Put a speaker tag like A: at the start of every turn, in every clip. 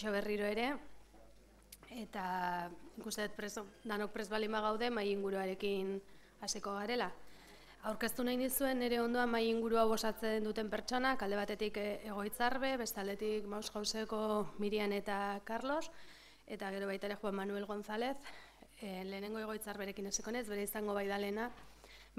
A: Kaixo berriro ere, eta ikusten danok prest balima gaude mai inguruarekin hasiko garela. Aurkeztu nahi nizuen nire ondoan mai inguru hau osatzen duten pertsonak, alde batetik Egoitzarbe, bestaldetik Mausgauseko Mirian eta Carlos, eta gero baita ere Juan Manuel González, lehenengo Egoitzarberekin hasiko naiz, bere izango bai dalena.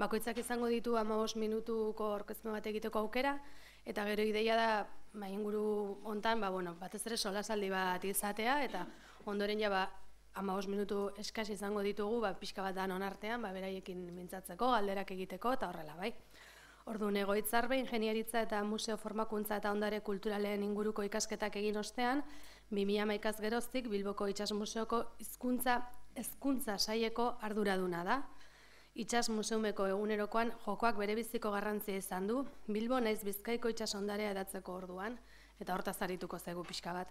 A: Bakoitzak izango ditu 15 minutuko aurkezpen bat egiteko aukera, eta gero ideia da mai inguru hontan, batez ere solasaldi bat izatea, eta ondoren ja 15 minutu eskas izango ditugu, pixka bat danon artean, beraiekin mintzatzeko, galderak egiteko, eta horrela, bai. Orduan, Egoitzarbe, ingeniaritza eta museo formakuntza eta ondare kulturalen inguruko ikasketak egin ostean, 2011 geroztik Bilboko Itsas Museoko hezkuntza saileko arduraduna da. Itsas Museumeko egunerokoan jokoak berebiziko garrantzia izan du, Bilbo naiz Bizkaiko itsas ondarea hedatzeko orduan, eta hortaz arituko zaigu pixka bat.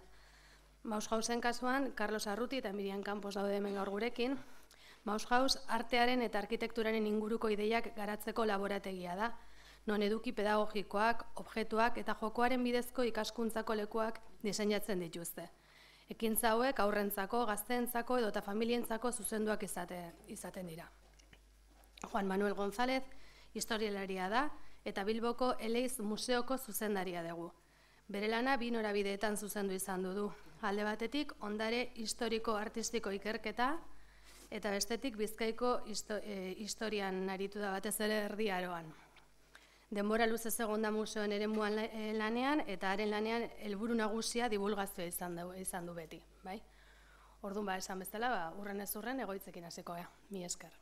A: Mausgausen kasuan, Carlos Arruti eta Mirian Campos daude hemen gaur gurekin. Mausgaus artearen eta arkitekturaren inguruko ideiak garatzeko laborategia da, non eduki pedagogikoak, objektuak eta jokoaren bidezko ikaskuntzako lekuak diseinatzen dituzte. Ekintza hauek haurrentzako, gazteentzako edota familientzako zuzenduak izaten dira. Juan Manuel González historialaria da eta Bilboko Eleiz Museoko zuzendaria dugu. Bere lana 2 norabideetan zuzendu izan du. Alde batetik ondare historiko-artistiko ikerketa eta bestetik Bizkaiko historian aritu da batez ere Erdi Aroan. Denbora luzez egon da museoen eremuan lanean eta haren lanean helburu nagusia dibulgazioa izan du beti. Orduan esan bezala, urren ez urren Egoitzekin hasiko gara. Mi esker.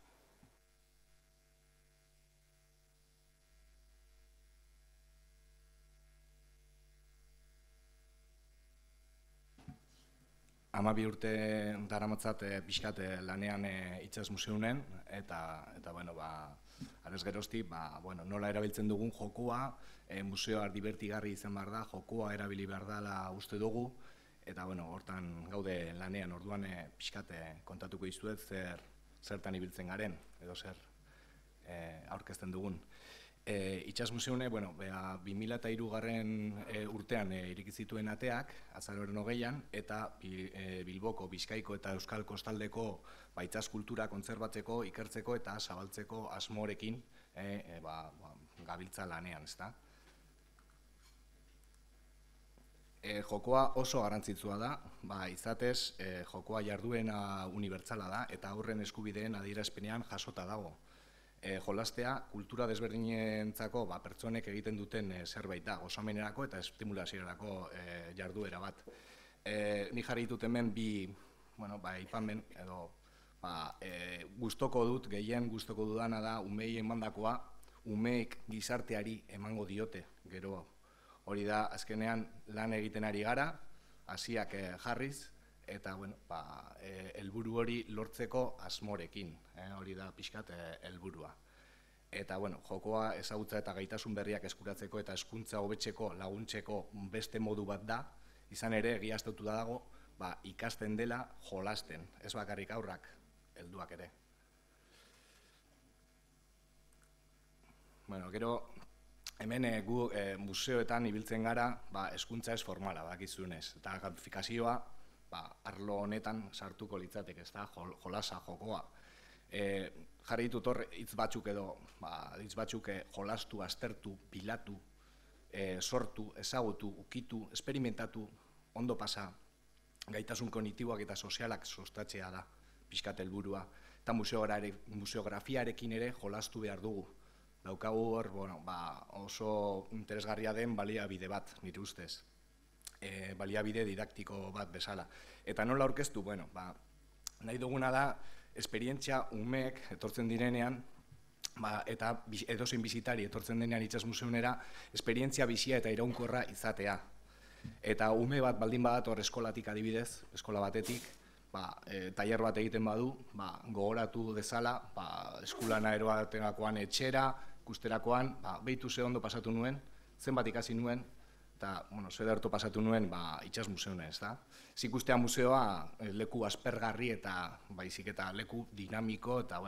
B: Hamabi urte daramatzat pixkat lanean Itsas Museunen, eta arez geroztik, nola erabiltzen dugun jokoa, museoa divertigarri izan behar da, jokoa erabili behar dela uste dugu, eta hortan gaude lanean, orduan pixkat kontatuko dizuet zertan ibiltzen garen, edo zer aurkezten dugun. Itsas Museune, 2003 urtean ireki zituen ateak, azaroaren 20an, eta Bilboko, Bizkaiko eta Euskal Kostaldeko itsas kultura kontserbatzeko, ikertzeko eta zabaltzeko asmorekin gabiltza lanean, ezta. Jokoa oso garrantzitsua da, izatez jokoa jarduera unibertsala da eta aurren eskubideen adierazpenean jasota dago. Jolastea kultura desberdinentzako pertsonek egiten duten zerbait da, gozamenerako eta estimulaziorako jarduera bat. Ni jarri ditut hemen bi aipamen edo gustoko dut, gehien gustoko dudana da umeei emandakoa, umeek gizarteari emango diote, gero hori da azkenean lan egiten ari gara, hasiak jarriz, eta helburu hori lortzeko asmorekin, hori da pixkat helburua. Eta jokoa ezagutza eta gaitasun berriak eskuratzeko eta hezkuntza hobetzeko laguntzeko beste modu bat da, izan ere egiaztatu dago ikasten dela jolasten, ez bakarrik haurrak, helduak ere. Gero, hemen gu museoetan ibiltzen gara hezkuntza ez formala, bakizunez, eta gamifikazioa arlo honetan sartuko litzateke, ez da, jolasa, jokoa. Jarri ditut hor hitz batzuk edo, hitz batzuk jolastu, aztertu, pilatu, sortu, ezagutu, ukitu, esperimentatu, ondo pasa, gaitasun kognitiboak eta sozialak sustatzea da, pixkat helburua. Eta museografiarekin ere jolastu behar dugu. Daukagu hor, oso interesgarria den baliabide bat, nire ustez. Baliabide didaktiko bat bezala. Eta nola aurkeztu, nahi duguna da, esperientzia umeek etortzen direnean, eta edozein bizitari etortzen denean Itsas Museunera, esperientzia bizia eta iraunkorra izatea. Eta ume bat baldin badator eskolatik adibidez, eskola batetik, tailer bat egiten badu, gogoratu dezala, eskulana eroaterakoan etxera, ikusterakoan, behitu ze ondo pasatu nuen, zenbat ikasi nuen, eta zederto pasatu nuen Itsas Museune, ez da. Zikustea museoa leku aspergarri eta baizik eta leku dinamiko eta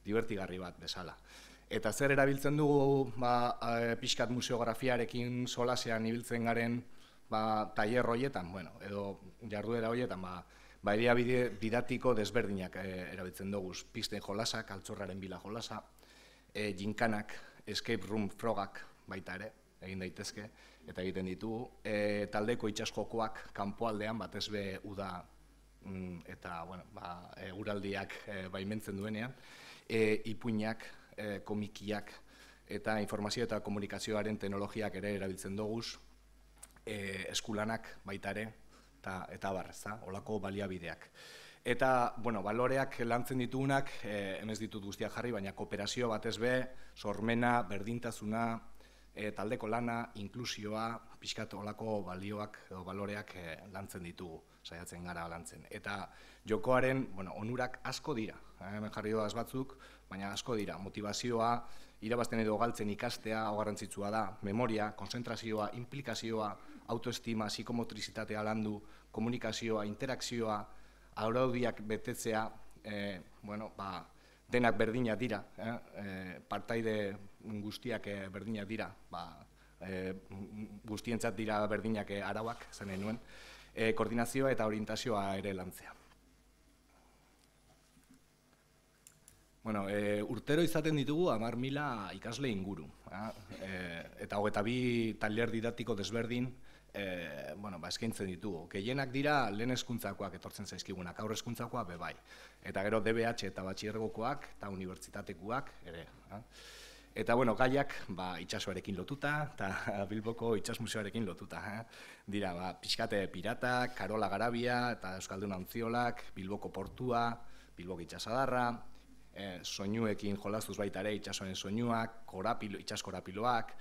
B: divertigarri bat bezala. Eta zer erabiltzen dugu pixkat museografiarekin solasean ibiltzen garen tailer horietan, edo jarduera horietan, baliabide didaktiko desberdinak erabiltzen dugu. Pisten jolasak, altxorraren bila jolasa, ginkanak, escape room frogak baita ere, egin daitezke, eta egiten ditugu. Taldeko itsas jokoak kanpoaldean, batez be uda eta eguraldiak baimentzen duenean, ipuinak, komikiak eta informazio eta komunikazioaren teknologiak ere erabiltzen dugu, eskulanak baita ere, eta barrezta, olako baliabideak. Eta, baloreak lantzen ditugunak, emez ditut guztiak jarri, baina kooperazio batez be, sormena, berdintasuna, taldeko lana, inklusioa, pixkat olako balioak edo baloreak lantzen ditugu, saiatzen gara lantzen. Eta jokoaren onurak asko dira, hemen jarri doaz batzuk, baina asko dira. Motivazioa, irabazten edo galtzen ikastea, hau garrantzitsua da, memoria, konzentrazioa, implikazioa, autoestima, psikomotrizitatea landu, komunikazioa, interakzioa, araudiak betetzea, denak berdinak dira, partaide guztiak berdinak dira, guztientzat dira berdinak arauak, zen nuen, koordinazioa eta orientazioa ere lantzea. Urtero izaten ditugu 10.000 ikasle inguru, eta 22 tailer didaktiko desberdin eskaintzen ditugu. Gehienak dira lehen hezkuntzakoak etortzen zaizkigunak, aurre hezkuntzakoak bebai. Eta gero DBH eta batxilergokoak eta unibertsitatekoak ere. Eta gaiak itsasoarekin lotuta eta Bilboko itsas museoarekin lotuta. Dira pixkate piratak, Karola Garabia eta Euskaldun Antziolak, Bilboko portua, Bilboko itsasadarra, soinuekin jolastuz baita ere itsasoen soinuak, itsas korapiloak,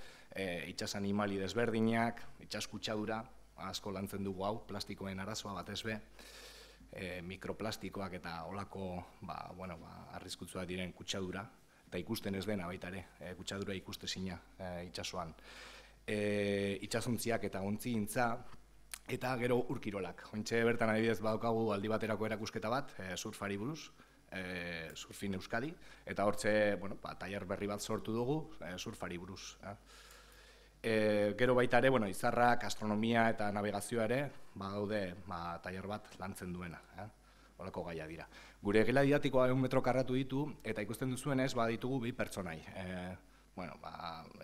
B: itsas animali desberdinak, itsas kutsadura, asko lantzen dugu hau, plastikoen arazoa batez be, mikroplastikoak eta olako arriskutsuak diren kutsadura, eta ikusten ez dena baita ere, kutsadura ikustezina itsasoan. Itsasontziak eta ontzigintza, eta gero urkirolak. Hontxe bertan adibidez badaukagu aldi baterako erakusketa bat, surfari buruz, Surfin Euskadi, eta hortxe tailer berri bat sortu dugu, surfari buruz. Gero baita ere, izarrak, astronomia eta navegazioa ere, badaude tailer bat lantzen duena, horako gaia dira. Gure gela didaktikoa 100 metro karratu ditu, eta ikusten duzuenez, baditugu 2 pertsonai.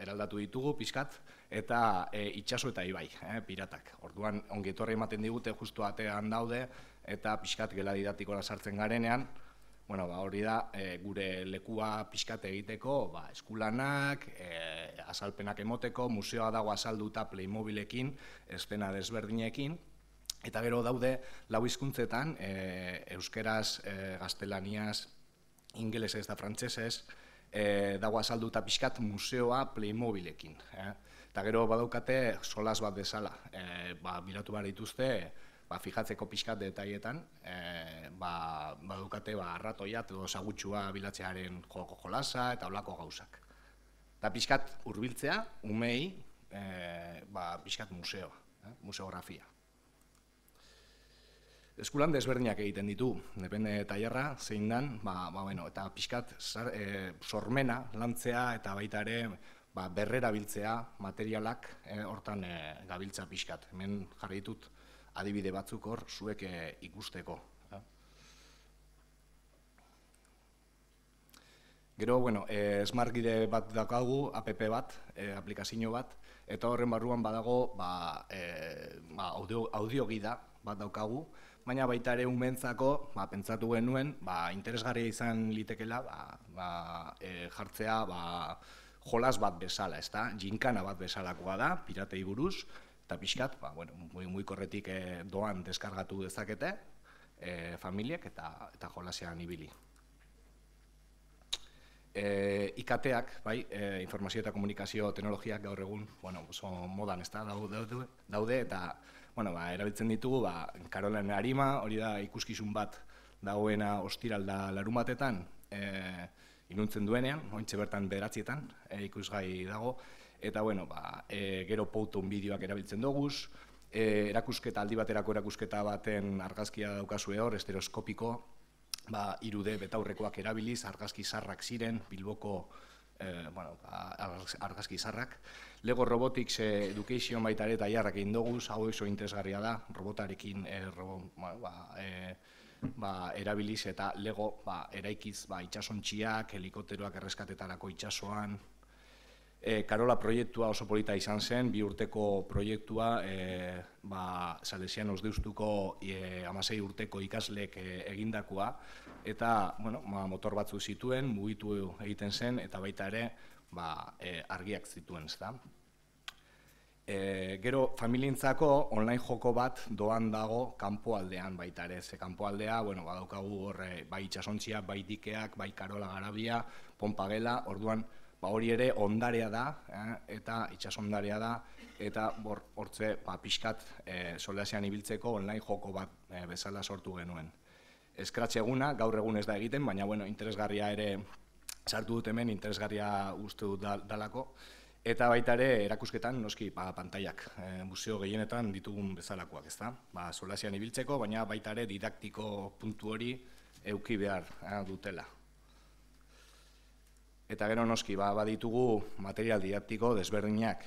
B: Eraldatu ditugu, pixkat, eta itsaso eta ibai, piratak. Orduan, ongi etorri ematen digute, justu atean daude, eta pixkat gela didaktikoa sartzen garenean, hori da, gure lekua pixkate egiteko, eskulanak, azalpenak emoteko, museoa dago azalduta Playmobilekin, eszena desberdinekin, eta gero daude lau hizkuntzetan, euskeraz, gaztelaniaz, ingelesez eta frantsesez, dago azalduta pixkat museoa Playmobilekin. Eta gero badaukate solas bat bezala, miratu behar dituzte, fijatzeko pixkat detaietan, badukate arratoia edo sagutxua bilatzearen jolasa eta olako gauzak. Eta pixkat hurbiltzea, umei, pixkat museoa, museografia. Eskulan desberdinak egiten ditu, depende tailerra, zein dan, eta pixkat sormena lantzea eta baita ere berrera biltzea materialak hortan gabiltza pixkat. Hemen jarri ditut adibide batzuk hor zuek ikusteko. Gero, smartgide bat daukagu, app bat, aplikazio bat, eta horren barruan badago audiogida bat daukagu, baina baita ere umeentzako, pentsatu genuen, interesgarria izan litekela jartzea jolas bat bezala, ginkana bat bezalakoa da, piratei buruz, eta pixkat, mugikorretik doan deskargatu dezakete, familiek eta jolasean ibili. IKT-ak, informazio eta komunikazio teknologiak gaur egun, oso modan daude, eta erabiltzen ditugu, Karolen Arima, hori da ikuskizun bat dagoena ostiral da larumatetan, inuntzen duenean, ointxe bertan 9 ikusgai dago, eta gero Pouton bideoak erabiltzen doguz, aldi baterako erakusketa baten argazkia daukazue hor, estereoskopiko, 3D betaurrekoak erabiliz, argazki zarrak ziren, Bilboko argazki zarrak. Lego Robotics Education baita ere tailerrak egin dugu, hau oso interesgarria da, robotarekin erabiliz eta Lego eraikiz itsasontziak, helikopteroak erreskatetarako itsasoan. Karola proiektua oso polita izan zen, 2 urteko proiektua, Salesianos Deustuko 16 urteko ikasleek egindakoa, eta motor batzu zituen, mugitu egiten zen, eta baita ere argiak zituen. Gero, familientzako online joko bat doan dago kanpoaldean baita ere. Ze kanpoaldea, badaukagu horre, bai itsasontziak, bai dikeak, bai Karola Garabia, Ponpa Gela, orduan, hori ere ondarea da, eta itsasondarea da, eta hortze pixkat Solasean ibiltzeko online joko bat bezala sortu genuen. Scratch eguna, gaur egun ez da egiten, baina interesgarria ere sartu dut hemen, interesgarria uste dut dalako, eta baita ere erakusketan noski pantailak, museo gehienetan ditugun bezalakoak, ezta? Solasean ibiltzeko, baina baita ere didaktiko puntu hori eduki behar dutela. Eta gero noski, baditugu material didaktiko desberdinak.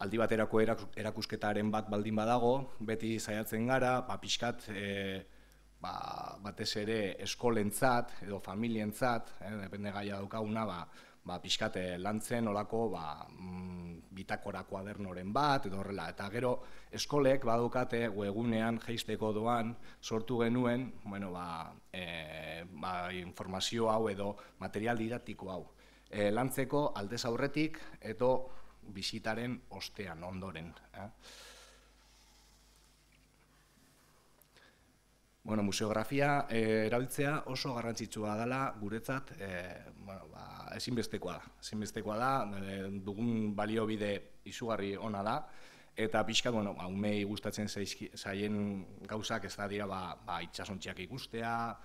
B: Aldi baterako erakusketaren bat baldin badago, beti saiatzen gara, pixkat, batez ere eskolentzat edo familientzat, depende gaia daukaguna, pixkat lantzen olako bitakora kuadernoren bat, edo horrela. Eta gero eskolek badukate webgunean jaisteko doan sortu genuen informazio hau edo material didaktiko hau. Lantzeko aldez aurretik edo bisitaren ostean ondoren. Museografia erabiltzea oso garrantzitsua dela guretzat ezinbestekoa da, dugun baliobide izugarri ona da, eta pixkat, umei gustatzen zaien gauzak ez da dira itsasontziak ikustea,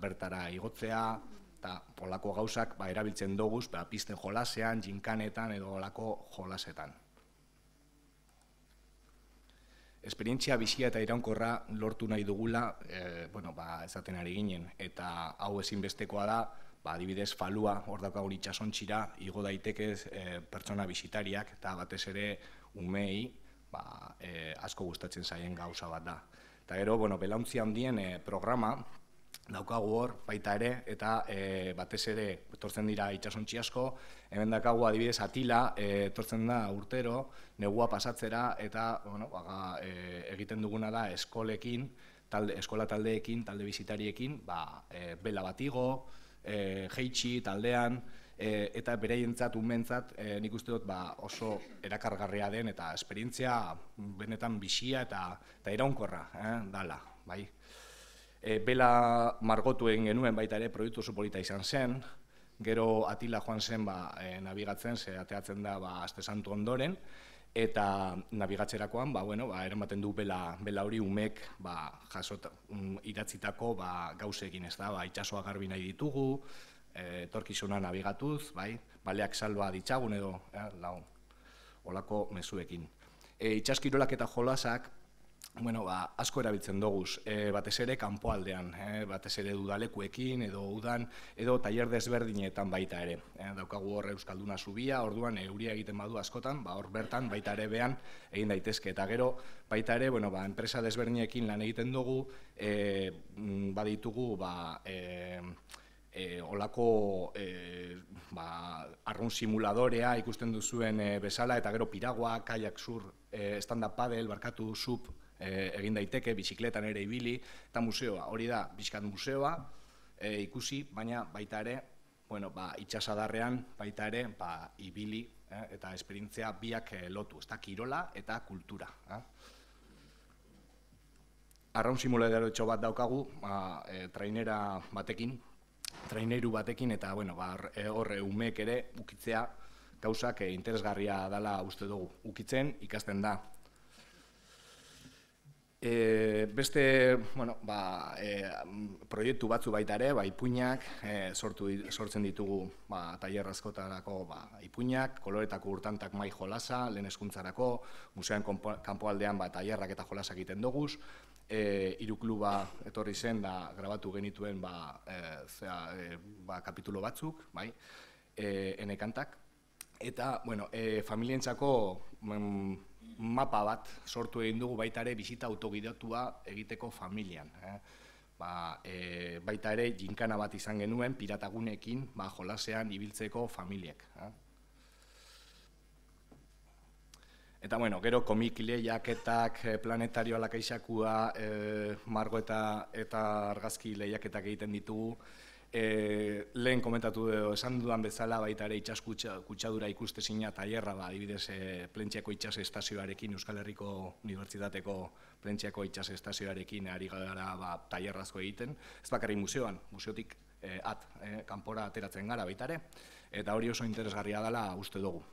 B: bertara igotzea, eta olako gauzak erabiltzen doguz, pisten jolasean, jinkanetan edo olako jolasetan. Esperientzia bizia eta iraunkorra lortu nahi dugula, esaten ari ginen, eta hau ezinbestekoa da, adibidez falua, hor daukagun itsasontzira, igo daiteke pertsona bisitariak, eta batez ere umei asko gustatzen zaien gauza bat da. Eta gero, belauntzi handien programa daukagu hor baita ere, eta batez ere etortzen dira itsasontzi asko, hemen daukagu adibidez Atila, etortzen da urtero, negua pasatzera, eta egiten duguna da eskolekin, eskola taldeekin, talde bisitariekin, bela bat igo, jeitsi taldean, eta bereientzat, umentzat, nik uste dut oso erakargarria den, eta esperientzia benetan bizia eta iraunkorra dala, bai. Bela margotu egin genuen baita ere, proiektu oso polita izan zen, gero Atila joan zen nabigatzen, ze ateatzen da Aste Santu ondoren, eta nabigatzerakoan, eramaten du bela hori umek idatzitako gauzekin, ez da, itsasoa garbi nahi ditugu, etorkizuna nabigatuz, baleak salba ditzagun edo, olako mezuekin. Itsaskirolak eta jolasak, asko erabiltzen doguz, batez ere kanpoaldean, batez ere udalekuekin edo udan, edo tailer desberdinetan baita ere. Daukagu hor Euskalduna Zubia, orduan euria egiten badu askotan, hor bertan baita ere behan egin daitezke. Eta gero baita ere, enpresa desberdinekin lan egiten dugu, baditugu, olako arrun simuladorea ikusten duzuen bezala, eta gero piragua, kaiak sur, stand-up paddle, barkatu, sub, egin daiteke, bizikletan ere ibili, eta museoa, hori da, bizkat museoa ikusi, baina baita ere, itsasadarrean baita ere, ibili, eta esperientzia biak lotu, ez da, kirola eta kultura. Arraun simuladoretxo bat daukagu, traineru batekin, eta horre umeek ere ukitzea gauzak interesgarria dela uste dugu. Ukitzen ikasten da. Beste proiektu batzu baita ere, ipuinak, sortzen ditugu tailer askotarako ipuinak, koloretako urtantak mai jolasa, lehen hezkuntzarako, museoen kanpoaldean tailerrak eta jolasak egiten doguz, Hirukluba etorri zen da grabatu genituen kapitulo batzuk, enekantak. Eta, bueno, familientzako mapa bat sortu egin dugu baita ere bisita autogidatua egiteko familian. Baita ere ginkana bat izan genuen piratagunekin jolasean ibiltzeko familiek. Eta, bueno, gero komikile, jaketak, planetario alakaixakua, margo eta argazki lehiaketak egiten ditugu. Lehen komentatu esan dudan bezala baita ere itsas kutsadura ikustezina tailerra, adibidez Plentziako itsas estazioarekin, Euskal Herriko Unibertsitateko Plentziako itsas estazioarekin ari gara tailerrazko egiten. Ez bakarrik museoan, museotik kanpora ateratzen gara baita ere, eta hori oso interesgarria dela uste dugu.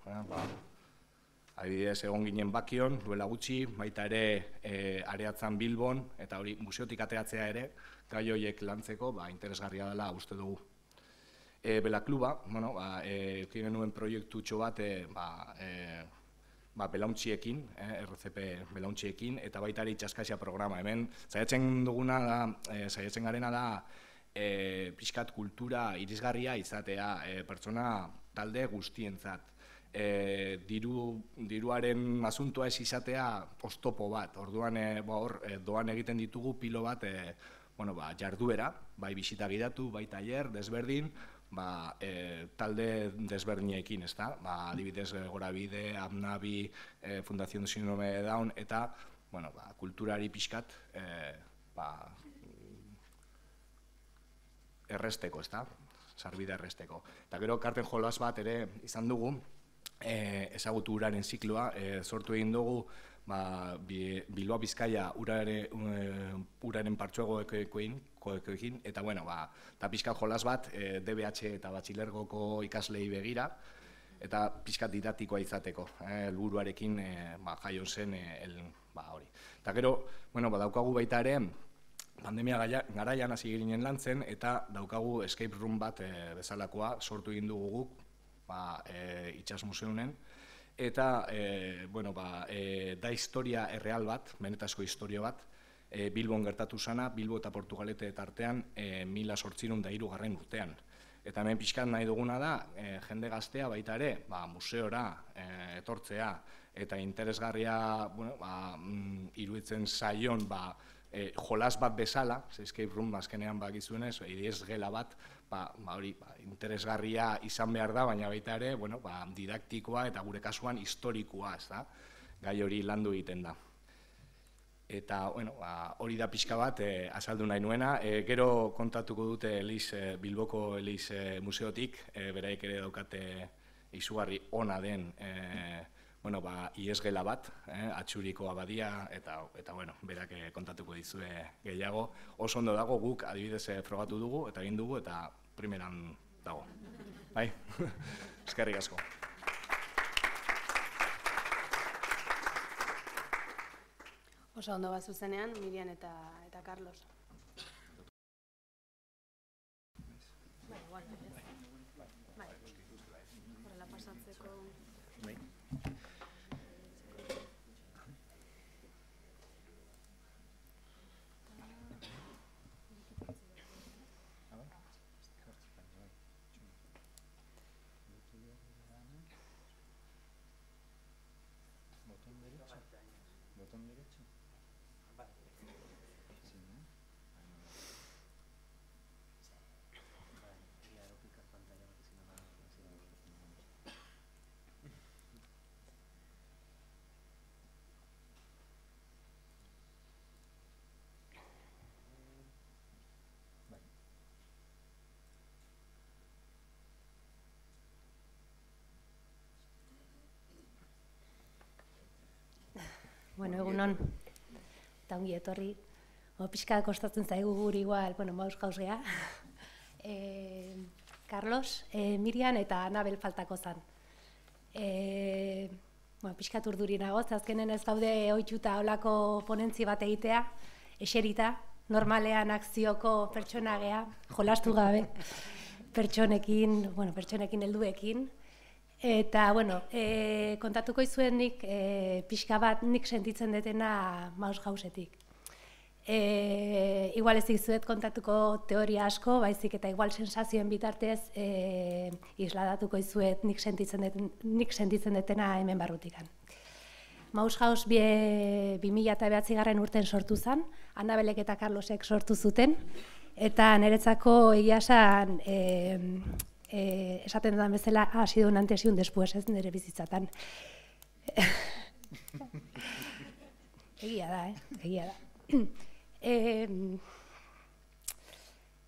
B: Adibidez, egon ginen Bakion, duela gutxi, baita ere Areatzan Bilbon, eta hori museotik ateratzea ere, gai horiek lantzeko, interesgarria dela uste dugu. Bela Kluba, eukin genuen proiektutxo bat belauntxiekin, RCP belauntxiekin, eta baita ere itxaskasia programa. Hemen, saiatzen garena da, pixkat kultura irisgarria izatea, pertsona talde guztientzat. Diruaren asuntoa ez izatea oztopo bat, orduan doan egiten ditugu pilo bat jarduera, bai bisita gidatu, bai tailer, desberdin, talde desberdinekin, adibidez Gorabide, Abnabi, Fundación Síndrome de Down, eta kulturari pixkat erresteko, sarbide erresteko. Eta gero karten jolas bat ere izan dugu, ezagutu uraren zikloa, sortu egin dugu Bilbao Bizkaia uraren partzuegoekin, eta pixkat jolas bat DBH eta batxilergoko ikaslei begira, eta pixkat didaktikoa izateko, helburuarekin jaio zen hori. Eta gero, daukagu baita ere, pandemia garaian hasi ginen lantzen, eta daukagu escape room bat bezalakoa sortu egin dugu guk, Itsas Museunen, eta da historia erreal bat, benetazko historia bat, Bilbon gertatu zana, Bilbo eta Portugalete tartean 1803 urtean. Eta hemen pixkat nahi duguna da, jende gaztea baita ere, museora etortzea, eta interesgarria iruditzen zaion jolas bat bezala, escape room azkenean bakizuenez, ideez gela bat, interesgarria izan behar da, baina baita ere, didaktikoa eta gure kasuan historikoa, gai hori landu egiten da. Eta hori da pixka bat azaldu nahi nuena, gero kontatuko dute Bilboko Eliz Museotik, beraik ere daukate izugarri ona den iesgela bat, Atxuriko abadia, eta berak kontatuko dizue gehiago. Oso ondo dago, guk adibidez frogatu dugu, eta egin dugu, eta primeran dago. Bai, eskerrik asko.
A: Oso ondo bat zuzenean, Mirian eta Carlos. Horrela pasatzeko...
C: Botón derecho.
D: Bueno, egunon, eta ongi etorri. Pixka kostatzen zaigu guri igual, maus gauzea. Carlos, Mirian eta Anabel faltako zan. Pixka urduri nago, azkenen ez gaude ohituta holako ponentzi bat egitea, eserita, normalean akzioko pertsona gea, jolastu gabe, pertsonekin helduekin. Eta, kontatuko izuen nik pixka bat nik sentitzen detena maus gauzetik. Igual ez dizuet kontatuko teoria asko, baizik eta igual sensazioen bitartez isladatuko izuet nik sentitzen detena hemen barrutikan. Maushaus 2009 urten sortu zen, Anabelek eta Carlosek sortu zuten, eta niretzako egia esan esaten dudan bezala ha sido un antes y un después, ez nire bizitzatan. Egia da, egia da.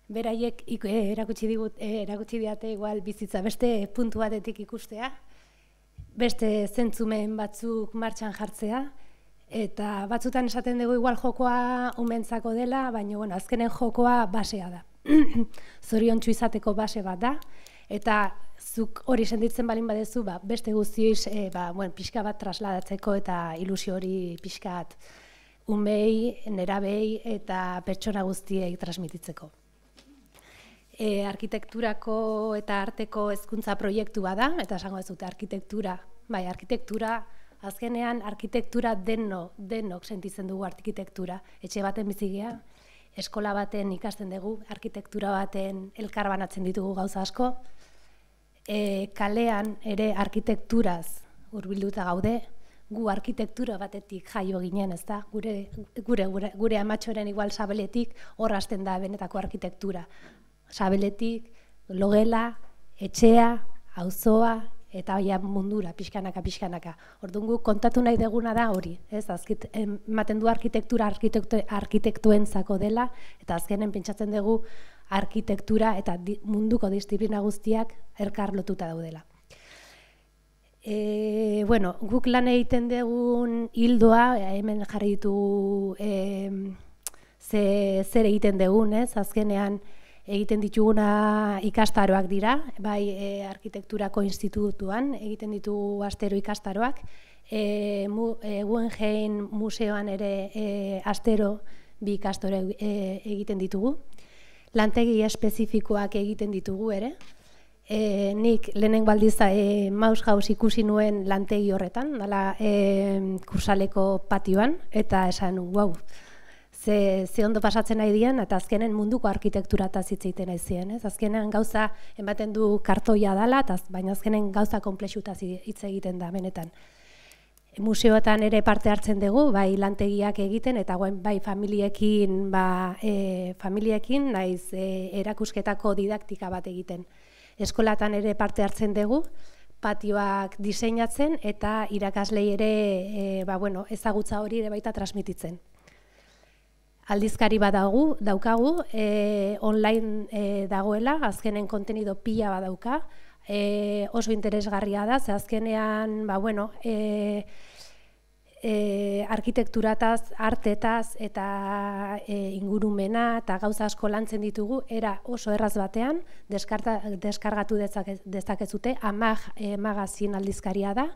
D: Beraiek erakutsi diate igual bizitza beste puntu batetik ikustea, beste zentzumen batzuk martxan jartzea, eta batzutan esaten dugu igual jokoa umentzako dela, baina bueno, azkenen jokoa basea da. Zoriontsu izateko base bat da, eta zuk hori sentitzen balin badezu, beste guztioiz pixka bat trasladatzeko eta ilusio hori pixkat umei, nerabei eta pertsona guztiei transmititzeko. Arkitekturako eta arteko hezkuntza proiektua da, eta esango ez dute arkitektura, azkenean arkitektura denok sentitzen dugu arkitektura. Etxe baten bizigea, eskola baten ikasten dugu, arkitektura baten elkarbanatzen ditugu gauza asko, kalean ere arkitekturaz hurbilduta gaude, gu arkitektura batetik jaio ginen, ez da? Gure amatxoren igual sabeletik hor hasten da benetako arkitektura. Sabeletik, logela, etxea, auzoa, eta mundura, pixkanaka. Orduan gu kontatu nahi deguna da hori, ez? Ematen du arkitektura arkitektuentzako dela, eta azkenen pentsatzen dugu arkitektura eta munduko disiplina guztiak elkar lotuta daudela. Guk lan egiten dugun hildoa, hemen jarri ditugu zer egiten dugun, azkenean egiten dituguna ikastaroak dira, bai arkitekturako institutuan egiten ditugu astero ikastaroak, Guggenheim museoan ere astero bi ikastaro egiten ditugu, lantegi espezifikoak egiten ditugu ere. Nik lehenengo aldiz Maushaus ikusi nuen lantegi horretan, kursaleko patioan, eta esan, wow, ze ondo pasatzen nahi dian, eta azkenen munduko arkitekturataz hitz egiten nahi ziren. Azkenen gauza ematen du kartoia dela, baina azkenen gauza konplexutaz hitz egiten da, benetan. Museoetan ere parte hartzen dugu, bai lantegiak egiten, eta bai familiekin naiz erakusketako didaktika bat egiten. Eskolatan ere parte hartzen dugu, patioak diseinatzen eta irakaslei ere ezagutza hori ere baita transmititzen. Aldizkari bat daukagu, online dagoela, azkenen kontenido pila bat dauka, oso interesgarria da, ze azkenean arkitekturataz, artetaz eta ingurumena eta gauza asko lantzen ditugu, era oso erraz batean, deskargatu dezakezute, magazin aldizkaria da,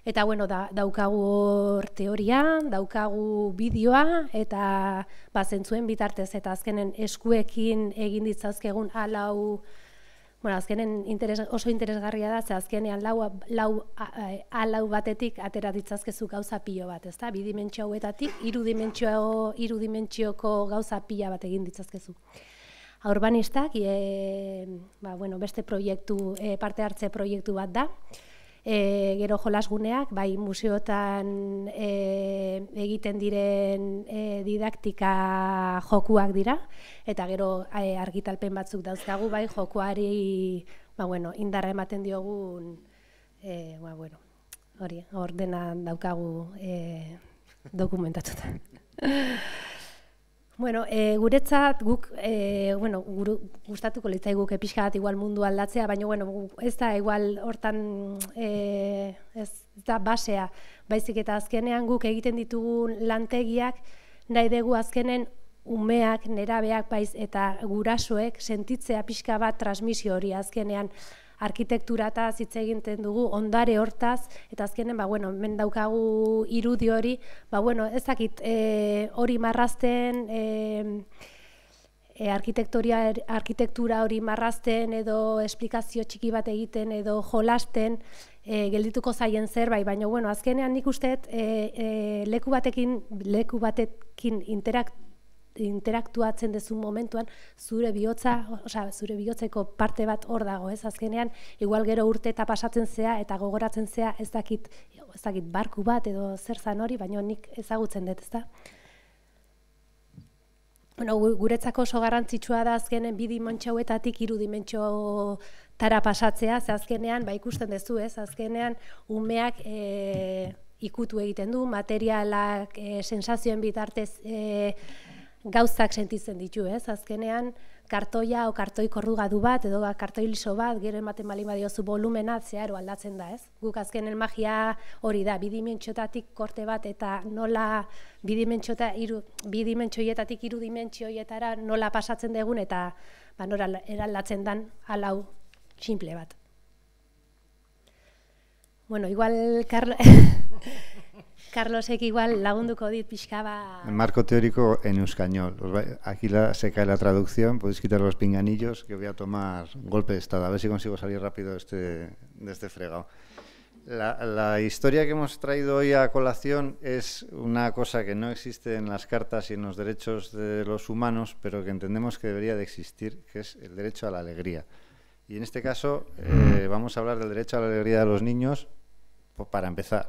D: eta daukagu hor teoria, daukagu bideoa, eta zentzuen bitartez, eta azkenen eskuekin egin ditzazkegun azkenen oso interesgarria da, ze azkenean lau batetik atera ditzazkezu gauza pilo bat, ezta? Bi dimentsio hauetatik, hiru dimentsioko gauza pila bat egin ditzazkezu. Urbanistak, beste proiektu, parte hartze proiektu bat da, gero jolasguneak, bai museotan egiten diren didaktika jokuak dira, eta gero argitalpen batzuk dauzkagu, bai jokuari indarra ematen diogun, hor dena daukagu dokumentatuta. Guretzat guk gustatuko litzaiguke pixka bat igual mundu aldatzea, baina ez da igual hortan ez da basea, baizik eta azkenean guk egiten ditugun lantegiak nahi dugu azkenen umeak, nerabeak eta gurasoek sentitzea pixka bat transmisio hori azkenean arkitekturataz hitz egiten dugu, ondare hortaz, eta azkenen, hemen daukagu irudi hori, ez dakit hori marrazten, arkitektura hori marrazten, edo esplikazio txiki bat egiten, edo jolasten, geldituko zaien zerbait, baina azkenean nik usteet leku batekin interaktuatzen dezun momentuan, zure bihotzeko parte bat hor dago, ez? Azkenean, igual gero urte eta pasatzen zea, eta gogoratzen zea ez dakit barku bat edo zer zan hori, baina nik ezagutzen dut, ezta? Bueno, guretzako oso garrantzitsua da azkenen 2 dimentsio hauetatik 3 dimentsio tara pasatzea, ze azkenean, ikusten duzu, ez? Azkenean, umeak ikutu egiten du, materialak sensazioen bitartez gauzak sentitzen ditu, ez? Azkenean, kartoia o kartoi korrugadu bat, edo kartoi liso bat, gero ematen balin badiozu volumena, zeharo aldatzen da, ez? Guk azkenen magia hori da, 2 dimentsiotatik korte bat, eta nola 2 dimentsioietatik 3 dimentsioietara nola pasatzen dugun, eta nora eraldatzen dan halau simple bat. Bueno, igual Carlosek igual lagunduko dit pixka ba...
C: El marco teórico en euskañol. Aquí se cae la traducción, podéis quitar los pinganillos, que voy a tomar golpe de estado, a ver si consigo salir rápido de este fregado. La historia que hemos traído hoy a colación es una cosa que no existe en las cartas y en los derechos de los humanos, pero que entendemos que debería de existir, que es el derecho a la alegría. Y en este caso vamos a hablar del derecho a la alegría de los niños, pues para empezar,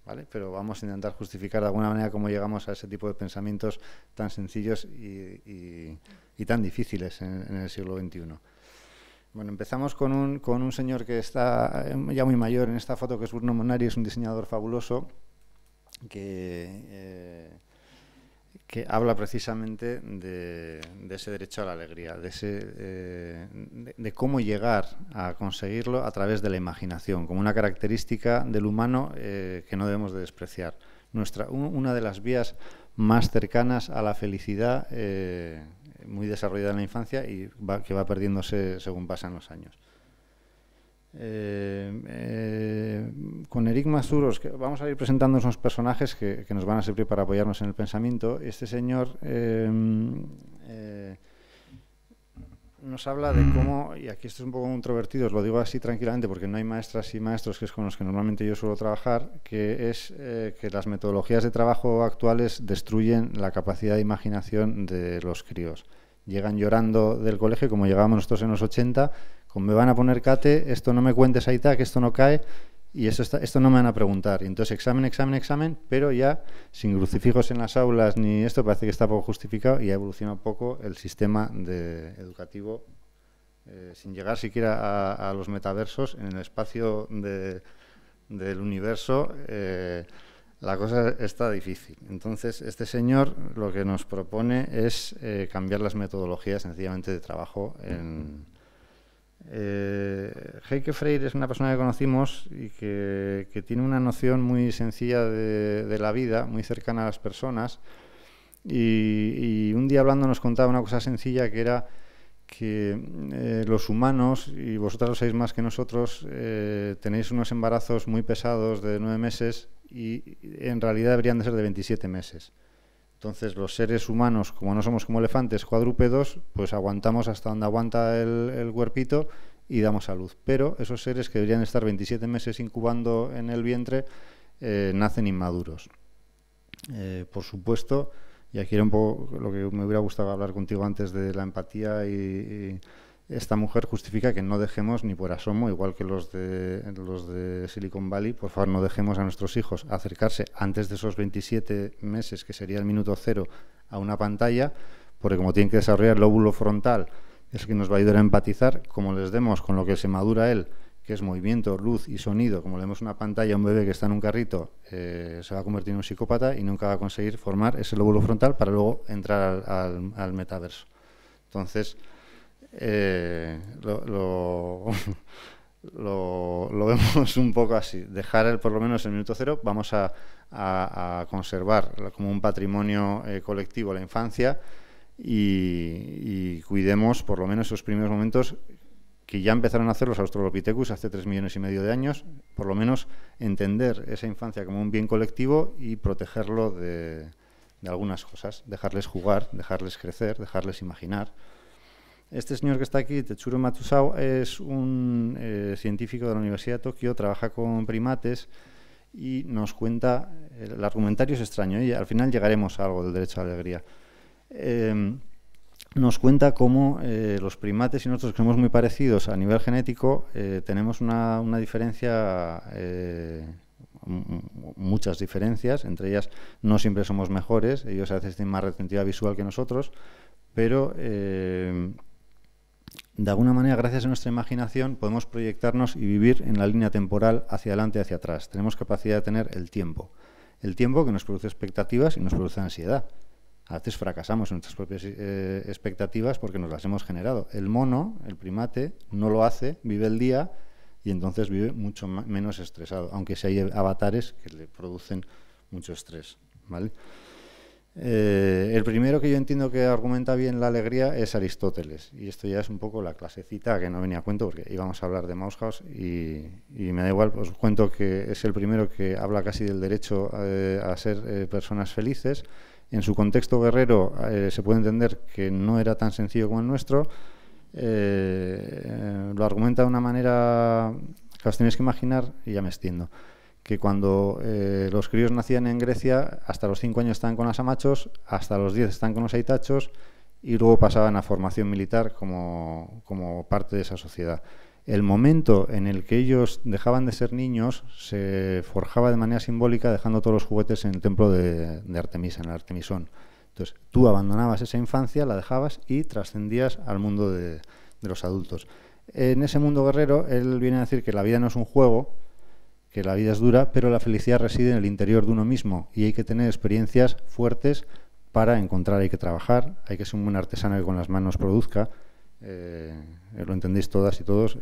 C: ¿vale? Pero vamos a intentar justificar de alguna manera cómo llegamos a ese tipo de pensamientos tan sencillos y tan difíciles en el siglo XXI. Bueno, empezamos con un señor que está ya muy mayor en esta foto, que es Bruno Munari, es un diseñador fabuloso que habla precisamente de ese derecho a la alegría, de cómo llegar a conseguirlo a través de la imaginación, como una característica del humano que no debemos de despreciar. Una de las vías más cercanas a la felicidad, muy desarrollada en la infancia y que va perdiéndose según pasan los años. Con Eric Masuros, vamos a ir presentando unos personajes que nos van a servir para apoyarnos en el pensamiento. Este señor nos habla de cómo, y aquí esto es un poco controvertido, os lo digo así tranquilamente porque no hay maestras y maestros, que es con los que normalmente yo suelo trabajar, que es que las metodologías de trabajo actuales destruyen la capacidad de imaginación de los críos. Llegan llorando del colegio, como llegábamos nosotros en los 80, como me van a poner cate, esto no me cuentes ahí, que esto no cae, y esto no me van a preguntar. Y entonces examen, pero ya sin crucifijos en las aulas ni esto, parece que está poco justificado y ha evolucionado poco el sistema educativo, sin llegar siquiera a los metaversos. En el espacio del universo la cosa está difícil. Entonces este señor lo que nos propone es cambiar las metodologías sencillamente de trabajo Heike Freire es una persona que conocimos y que tiene una noción muy sencilla de la vida, muy cercana a las personas, y un día hablando nos contaba una cosa sencilla, que era que los humanos, y vosotras lo sabéis más que nosotros, tenéis unos embarazos muy pesados de 9 meses y en realidad deberían de ser de 27 meses. Entonces los seres humanos, como no somos como elefantes cuadrúpedos, pues aguantamos hasta donde aguanta el cuerpito y damos a luz. Pero esos seres que deberían estar 27 meses incubando en el vientre nacen inmaduros. Por supuesto, y aquí era un poco lo que me hubiera gustado hablar contigo antes de la empatía, y esta mujer justifica que no dejemos ni por asomo, igual que los de Silicon Valley, por favor no dejemos a nuestros hijos acercarse antes de esos 27 meses, que sería el minuto cero, a una pantalla, porque como tienen que desarrollar el lóbulo frontal, es el que nos va a ayudar a empatizar, como les demos con lo que se madura él, que es movimiento, luz y sonido, como le demos una pantalla a un bebé que está en un carrito, se va a convertir en un psicópata y nunca va a conseguir formar ese lóbulo frontal para luego entrar al metaverso. Entonces, lo vemos un poco así, dejar por lo menos el minuto cero. Vamos a conservar como un patrimonio colectivo la infancia y cuidemos por lo menos esos primeros momentos que ya empezaron a hacer los Australopithecus hace 3,5 millones de años, por lo menos entender esa infancia como un bien colectivo y protegerlo de algunas cosas, dejarles jugar, dejarles crecer, dejarles imaginar. Este señor que está aquí, Tetsuro Matsuzawa, es un científico de la Universidad de Tokio, trabaja con primates y nos cuenta, el argumentario es extraño, y al final llegaremos a algo del derecho a la alegría. nos cuenta cómo los primates y nosotros, que somos muy parecidos a nivel genético, tenemos una diferencia, muchas diferencias, entre ellas no siempre somos mejores, ellos a veces tienen más retentiva visual que nosotros, pero de alguna manera, gracias a nuestra imaginación, podemos proyectarnos y vivir en la línea temporal hacia adelante y hacia atrás. Tenemos capacidad de tener el tiempo que nos produce expectativas y nos produce ansiedad. A veces fracasamos en nuestras propias expectativas porque nos las hemos generado. El mono, el primate, no lo hace, vive el día y entonces vive mucho menos estresado, aunque sí hay avatares que le producen mucho estrés, ¿vale? El primero que yo entiendo que argumenta bien la alegría es Aristóteles, y esto ya es un poco la clasecita que no venía a cuento porque íbamos a hablar de Maushaus y me da igual, os cuento que es el primero que habla casi del derecho a ser personas felices. En su contexto guerrero se puede entender que no era tan sencillo como el nuestro. Lo argumenta de una manera que os tenéis que imaginar, y ya me extiendo, que cuando los críos nacían en Grecia, hasta los 5 años estaban con las amachos, hasta los 10 estaban con los aitachos y luego pasaban a formación militar como parte de esa sociedad. El momento en el que ellos dejaban de ser niños se forjaba de manera simbólica dejando todos los juguetes en el templo de Artemisa, en el Artemisón. Entonces, tú abandonabas esa infancia, la dejabas y trascendías al mundo de los adultos. En ese mundo guerrero, él viene a decir que la vida no es un juego, que la vida es dura, pero la felicidad reside en el interior de uno mismo y hay que tener experiencias fuertes para encontrar, hay que trabajar, hay que ser un buen artesano que con las manos produzca. Lo entendéis todas y todos.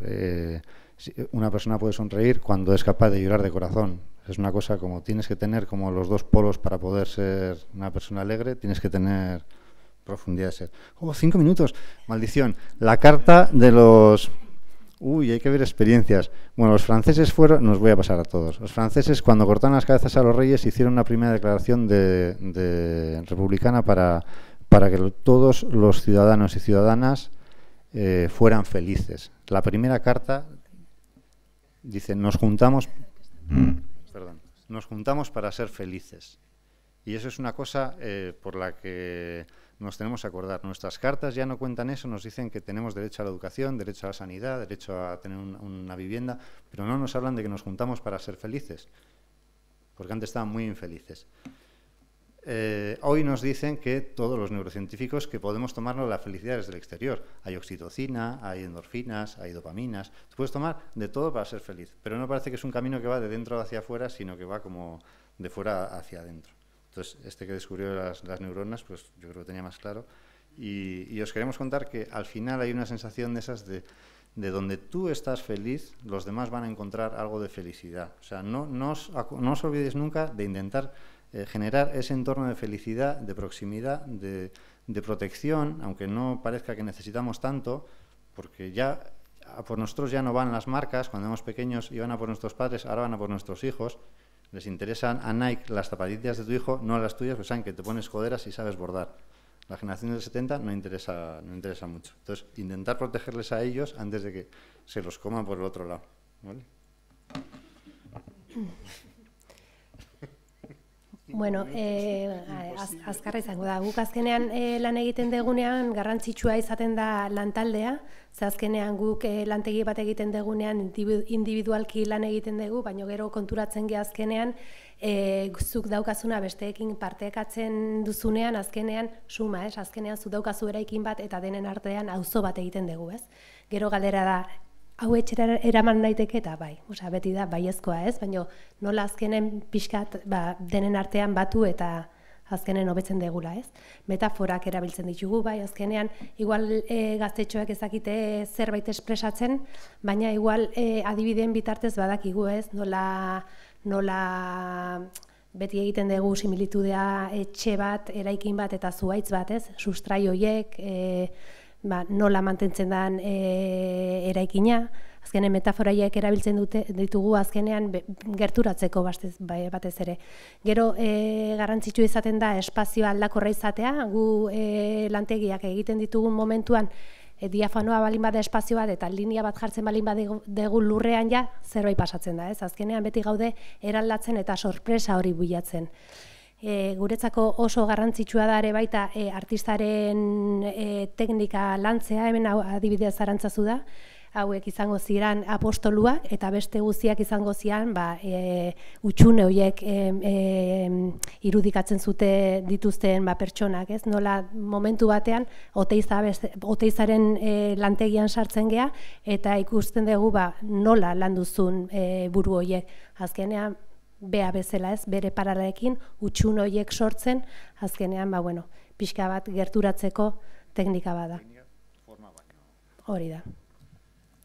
C: Una persona puede sonreír cuando es capaz de llorar de corazón. Es una cosa como tienes que tener como los dos polos para poder ser una persona alegre, tienes que tener profundidad de ser. 5 minutos, maldición. La carta de los... Uy, hay que ver experiencias. Bueno, los franceses fueron... Nos voy a pasar a todos. Los franceses, cuando cortaron las cabezas a los reyes, hicieron una primera declaración de republicana para que todos los ciudadanos y ciudadanas fueran felices. La primera carta dice, nos juntamos para ser felices. Y eso es una cosa por la que nos tenemos que acordar. Nuestras cartas ya no cuentan eso, nos dicen que tenemos derecho a la educación, derecho a la sanidad, derecho a tener una vivienda, pero no nos hablan de que nos juntamos para ser felices, porque antes estaban muy infelices. Hoy nos dicen que todos los neurocientíficos que podemos tomarnos la felicidad desde el exterior. Hay oxitocina, hay endorfinas, hay dopaminas. Tú puedes tomar de todo para ser feliz, pero no parece que es un camino que va de dentro hacia afuera, sino que va como de fuera hacia adentro. Entonces, este que descubrió las neuronas, pues yo creo que tenía más claro. Y os queremos contar que al final hay una sensación de esas de donde tú estás feliz, los demás van a encontrar algo de felicidad. O sea, no os olvidéis nunca de intentar generar ese entorno de felicidad, de proximidad, de protección, aunque no parezca que necesitamos tanto, porque ya por nosotros ya no van las marcas, cuando éramos pequeños iban a por nuestros padres, ahora van a por nuestros hijos, les interesan a Nike las zapatillas de tu hijo, no las tuyas, pues saben que te pones coderas y sabes bordar. La generación del 70 no interesa mucho. Entonces, intentar protegerles a ellos antes de que se los coman por el otro lado, ¿vale?
D: Bueno, azkarra izango da. Guk azkenean lan egiten degunean garrantzitsua izaten da lantaldea. Ze azkenean guk lantegi bat egiten degunean individualki lan egiten dugu, baina gero konturatzen ge azkenean zuk daukazuna besteekin partekatzen duzunean azkenean suma, ez? Azkenean zu daukazu eraikin bat eta denen artean auzo bat egiten dugu, ez? Gero galdera da, hau etxera eraman daiteke eta bai, osea beti da baiezkoa, ez? Baina nola azkenen pixkat denen artean batu eta azkenen hobetzen degula, ez? Metaforak erabiltzen ditugu, bai, azkenean igual gaztetxoak ezakite zerbait espresatzen, baina igual adibideen bitartez badakigu, ez? Nola beti egiten dugu similitudea etxe bat, eraikin bat eta zuhaitz bat, ez? Sustrai horiek, nola mantentzen den eraikina, azkenen metaforaiek erabiltzen ditugu azkenean gerturatzeko batez ere. Gero garrantzitsu izaten da espazioa aldakorra izatea, gu lantegiak egiten ditugun momentuan diafanoa balin bada espazio bat eta linea bat jartzen balin badegu lurrean ja zerbait pasatzen da, ez? Azkenean beti gaude eraldatzen eta sorpresa hori bilatzen. Guretzako oso garrantzitsua da ere baita artistaren teknika lantzea, hemen adibidez Arantzazu da, hauek izango ziren apostoluak eta beste guztiak izango ziren utxune horiek irudikatzen zute dituzten pertsonak, ez? Nola momentu batean Oteizaren lantegian sartzen gea eta ikusten dugu nola landuzun buru horiek. Azkenean bea bezala, ez? Bere paralekin utxun horiek sortzen, azkenean pixka bat gerturatzeko teknika bada. Hori da.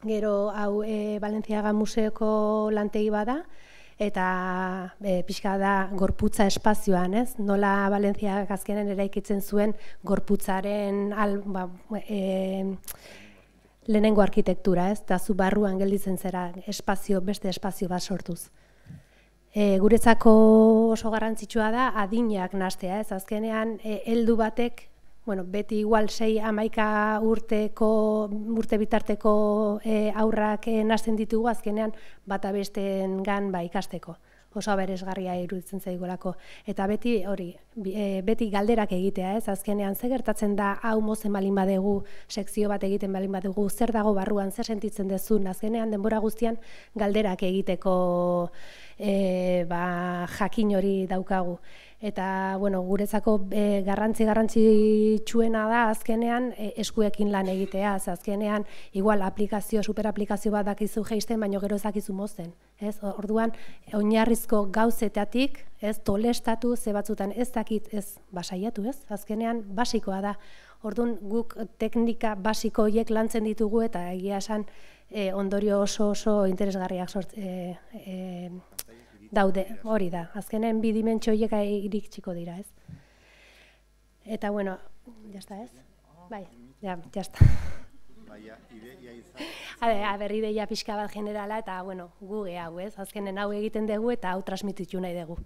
D: Gero hau Balenciaga Museoko lantegi bada, eta pixka da gorputza espazioan, ez? Nola Balenciaga azkenen eraikitzen zuen gorputzaren lehenengo arkitektura, ez? Eta zu barruan gelditzen zera beste espazio bat sortuz. Guretzako oso garrantzitsua da adinak nahastea, ez? Azkenean heldu batek beti igual 6-11 urte bitarteko aurrak nahasten ditugu, azkenean bata bestengan ikasteko. Oso aberesgarria iruditzen zaigolako. Eta beti beti galderak egitea, ez? Azkenean ze gertatzen da hau mozen balin badegu, sekzio bat egiten balin badegu, zer dago barruan, zer sentitzen dezun, azkenean denbora guztian galderak egiteko jakin hori daukagu. Eta, guretzako garrantzitsuena da azkenean eskuekin lan egitea. Azkenean, igual superaplikazio bat dakizu jeisten, baina gero ez dakizu mozen. Orduan, oinarrizko gauzetatik, tolestatu, ze batzutan ez dakit, ez basaiatu, ez? Azkenean, basikoa da. Orduan, guk teknika basiko horiek lantzen ditugu eta egia esan ondorio oso interesgarriak daude, hori da. Azkenen bi dimentsio horiek iritsiko dira, ez? Eta, jazta, ez? Bai, jazta. Ideia pixka bat generala eta, gu hau, ez? Azkenen hau egiten dugu eta hau transmititu nahi dugu.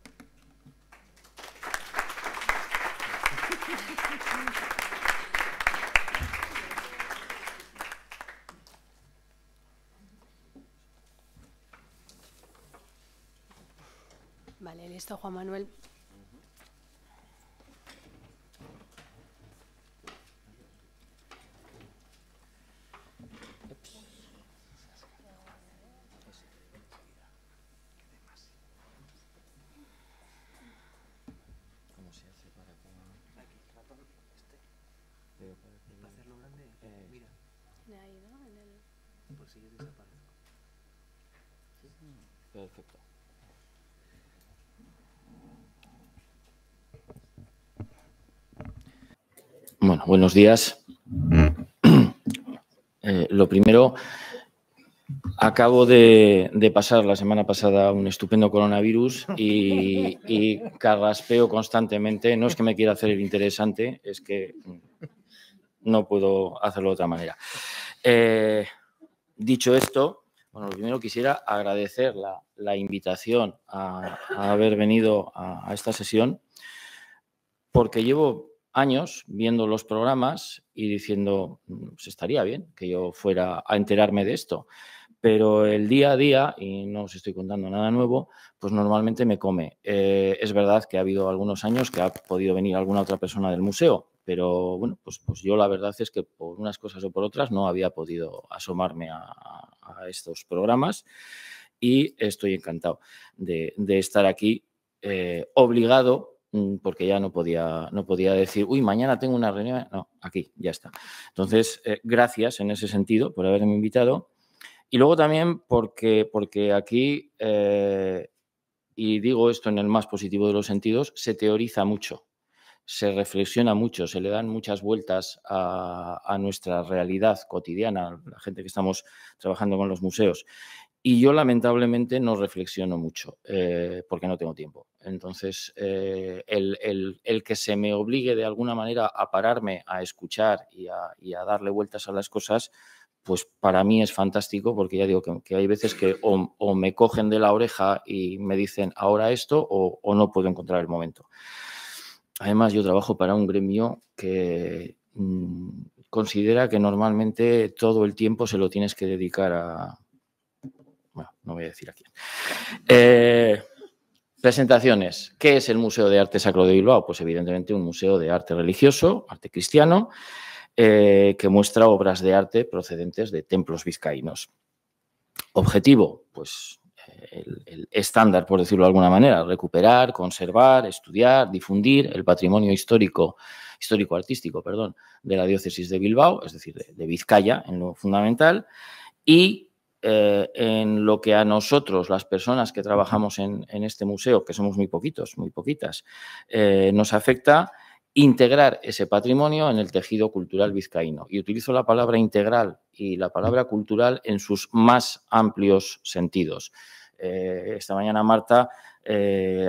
A: Vale, listo, Juan Manuel.
E: ¿Cómo se hace para que aquí ratón pero para hacerlo grande? Mira.
A: De ahí, ¿no?
E: Pues si yo desaparezco. ¿Sí? Perfecto. Bueno, buenos días. Lo primero, acabo de pasar la semana pasada un estupendo coronavirus y carraspeo constantemente. No es que me quiera hacer el interesante, es que no puedo hacerlo de otra manera. Dicho esto, lo primero quisiera agradecer la invitación a haber venido a esta sesión, porque llevo años viendo los programas y diciendo, pues estaría bien que yo fuera a enterarme de esto, pero el día a día, y no os estoy contando nada nuevo, pues normalmente me come. Es verdad que ha habido algunos años que ha podido venir alguna otra persona del museo, pero pues yo la verdad es que por unas cosas o por otras no había podido asomarme a estos programas y estoy encantado de estar aquí, obligado, porque ya no podía decir, uy, mañana tengo una reunión. No, aquí, ya está. Entonces, gracias en ese sentido por haberme invitado. Y luego también porque aquí, y digo esto en el más positivo de los sentidos, se teoriza mucho, se reflexiona mucho, se le dan muchas vueltas a nuestra realidad cotidiana, la gente que estamos trabajando con los museos. Y yo, lamentablemente, no reflexiono mucho porque no tengo tiempo. Entonces, el que se me obligue de alguna manera a pararme, a escuchar y a darle vueltas a las cosas, pues para mí es fantástico porque ya digo que hay veces que o me cogen de la oreja y me dicen ahora esto o no puedo encontrar el momento. Además, yo trabajo para un gremio que considera que normalmente todo el tiempo se lo tienes que dedicar a... Bueno, no voy a decir a quién. Presentaciones. ¿Qué es el Museo de Arte Sacro de Bilbao? Pues evidentemente un museo de arte religioso, arte cristiano, que muestra obras de arte procedentes de templos vizcaínos. Objetivo, pues el estándar, por decirlo de alguna manera, recuperar, conservar, estudiar, difundir el patrimonio histórico-artístico, de la diócesis de Bilbao, es decir, de Vizcaya en lo fundamental, y en lo que a nosotros, las personas que trabajamos en este museo, que somos muy poquitos, muy poquitas, nos afecta integrar ese patrimonio en el tejido cultural vizcaíno. Y utilizo la palabra integral y la palabra cultural en sus más amplios sentidos. Esta mañana Marta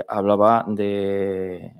E: hablaba de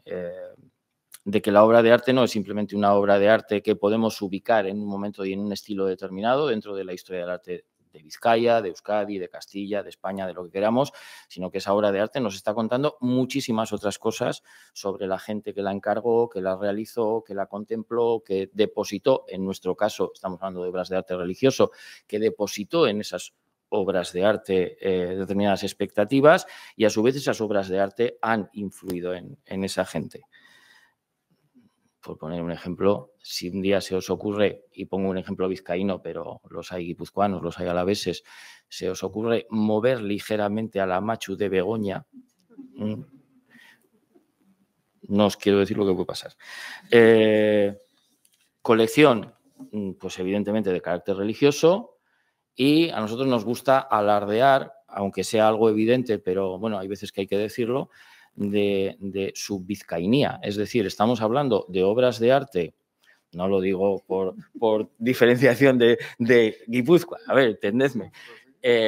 E: que la obra de arte no es simplemente una obra de arte que podemos ubicar en un momento y en un estilo determinado dentro de la historia del arte de Vizcaya, de Euskadi, de Castilla, de España, de lo que queramos, sino que esa obra de arte nos está contando muchísimas otras cosas sobre la gente que la encargó, que la realizó, que la contempló, que depositó, en nuestro caso, estamos hablando de obras de arte religioso, que depositó en esas obras de arte determinadas expectativas y a su vez esas obras de arte han influido en esa gente. Por poner un ejemplo, si un día se os ocurre, y pongo un ejemplo vizcaíno, pero los hay guipuzcoanos, los hay alaveses, se os ocurre mover ligeramente a la Machu de Begoña, no os quiero decir lo que puede pasar. Colección, pues evidentemente de carácter religioso, y a nosotros nos gusta alardear, aunque sea algo evidente, pero bueno, hay veces que hay que decirlo, de su vizcainía. Es decir, estamos hablando de obras de arte, no lo digo por diferenciación de Guipúzcoa, a ver, entendedme.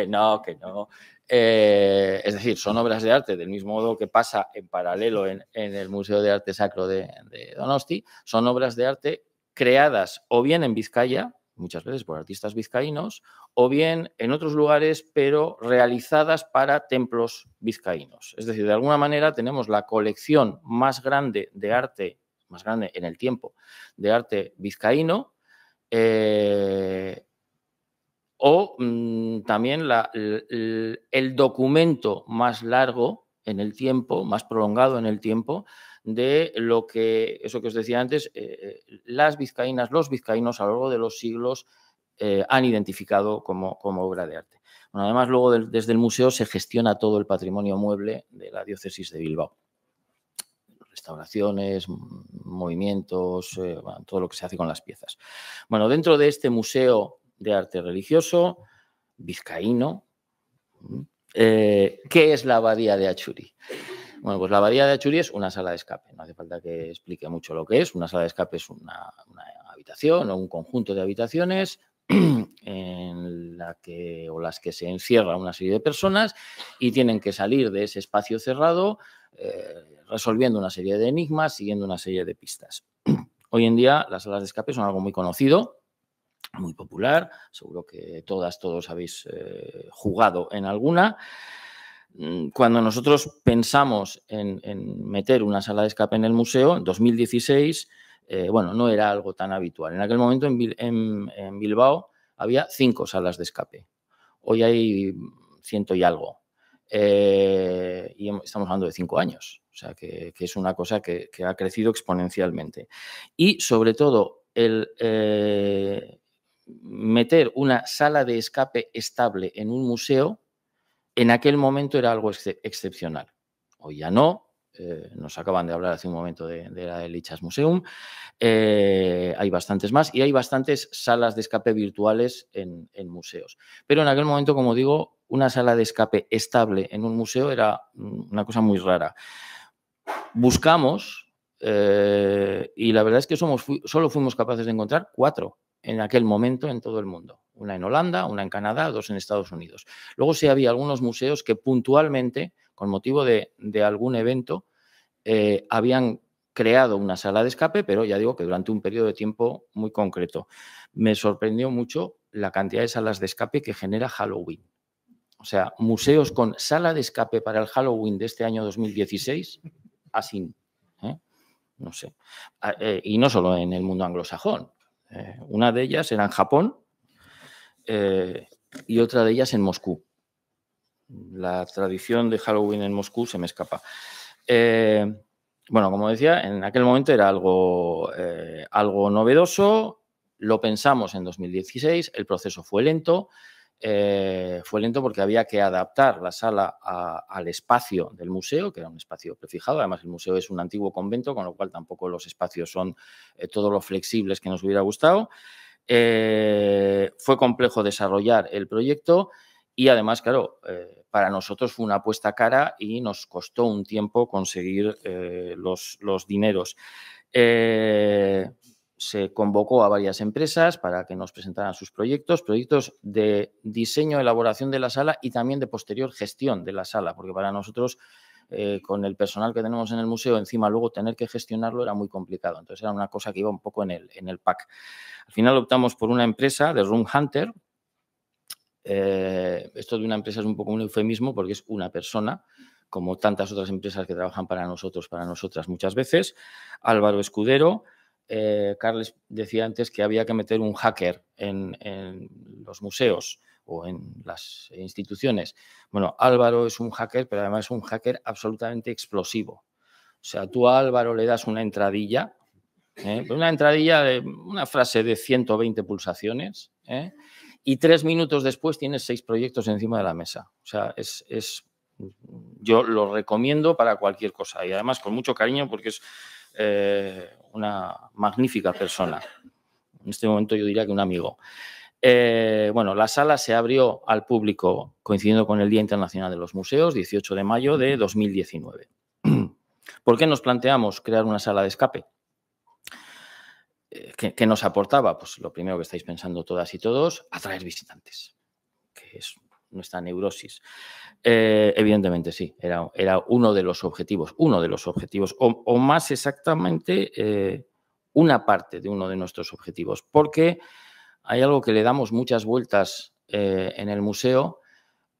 E: No, que no. Es decir, son obras de arte del mismo modo que pasa en paralelo en el Museo de Arte Sacro de Donosti, son obras de arte creadas o bien en Vizcaya, muchas veces por artistas vizcaínos, o bien en otros lugares, pero realizadas para templos vizcaínos. Es decir, de alguna manera tenemos la colección más grande de arte, más grande en el tiempo, de arte vizcaíno, o también el documento más largo en el tiempo, más prolongado en el tiempo, de lo que, eso que os decía antes, las vizcaínas, los vizcaínos a lo largo de los siglos han identificado como obra de arte. Bueno, además, luego desde el museo se gestiona todo el patrimonio mueble de la diócesis de Bilbao. Restauraciones, movimientos, bueno, todo lo que se hace con las piezas. Bueno, dentro de este museo de arte religioso, vizcaíno, ¿qué es la Abadía de Achuri? Bueno, pues la Abadía de Achuri es una sala de escape. No hace falta que explique mucho lo que es. Una sala de escape es una habitación o un conjunto de habitaciones en las que se encierra una serie de personas y tienen que salir de ese espacio cerrado resolviendo una serie de enigmas, siguiendo una serie de pistas. Hoy en día las salas de escape son algo muy conocido, muy popular. Seguro que todos habéis jugado en alguna. Cuando nosotros pensamos en meter una sala de escape en el museo, en 2016, bueno, no era algo tan habitual. En aquel momento en Bilbao había 5 salas de escape. Hoy hay 100 y algo. Y estamos hablando de 5 años. O sea, que es una cosa que ha crecido exponencialmente. Y, sobre todo, el meter una sala de escape estable en un museo en aquel momento era algo excepcional. Hoy ya no. Nos acaban de hablar hace un momento de la Lichas Museum. Hay bastantes más y hay bastantes salas de escape virtuales en museos. Pero en aquel momento, como digo, una sala de escape estable en un museo era una cosa muy rara. Buscamos y la verdad es que solo fuimos capaces de encontrar 4 en aquel momento en todo el mundo. Una en Holanda, una en Canadá, 2 en Estados Unidos. Luego sí había algunos museos que puntualmente, con motivo de algún evento, habían creado una sala de escape, pero ya digo que durante un periodo de tiempo muy concreto. Me sorprendió mucho la cantidad de salas de escape que genera Halloween. O sea, museos con sala de escape para el Halloween de este año 2016, así, no sé. Y no solo en el mundo anglosajón. Una de ellas era en Japón y otra de ellas en Moscú. La tradición de Halloween en Moscú se me escapa. Bueno, como decía, en aquel momento era algo novedoso, lo pensamos en 2016, el proceso fue lento porque había que adaptar la sala al espacio del museo, que era un espacio prefijado. Además, el museo es un antiguo convento, con lo cual tampoco los espacios son todo lo flexibles que nos hubiera gustado. Fue complejo desarrollar el proyecto y además, claro, para nosotros fue una apuesta cara y nos costó un tiempo conseguir los dineros. Se convocó a varias empresas para que nos presentaran sus proyectos de diseño, elaboración de la sala y también de posterior gestión de la sala, porque para nosotros, con el personal que tenemos en el museo, encima luego tener que gestionarlo era muy complicado. Entonces era una cosa que iba un poco en el pack. Al final optamos por una empresa, de Room Hunter. Esto de una empresa es un poco un eufemismo porque es una persona, como tantas otras empresas que trabajan para nosotros, para nosotras muchas veces. Álvaro Escudero. Carles decía antes que había que meter un hacker en los museos o en las instituciones. Bueno, Álvaro es un hacker, pero además es un hacker absolutamente explosivo. O sea, tú a Álvaro le das una entradilla, de una frase de 120 pulsaciones, y 3 minutos después tienes 6 proyectos encima de la mesa. O sea, yo lo recomiendo para cualquier cosa y además con mucho cariño porque es una magnífica persona. En este momento yo diría que un amigo. Bueno, la sala se abrió al público coincidiendo con el Día Internacional de los Museos, 18 de mayo de 2019. ¿Por qué nos planteamos crear una sala de escape? ¿Qué nos aportaba? Pues lo primero que estáis pensando todas y todos, atraer visitantes, que es nuestra neurosis. Evidentemente sí, era uno de los objetivos, o más exactamente una parte de uno de nuestros objetivos, porque hay algo que le damos muchas vueltas en el museo: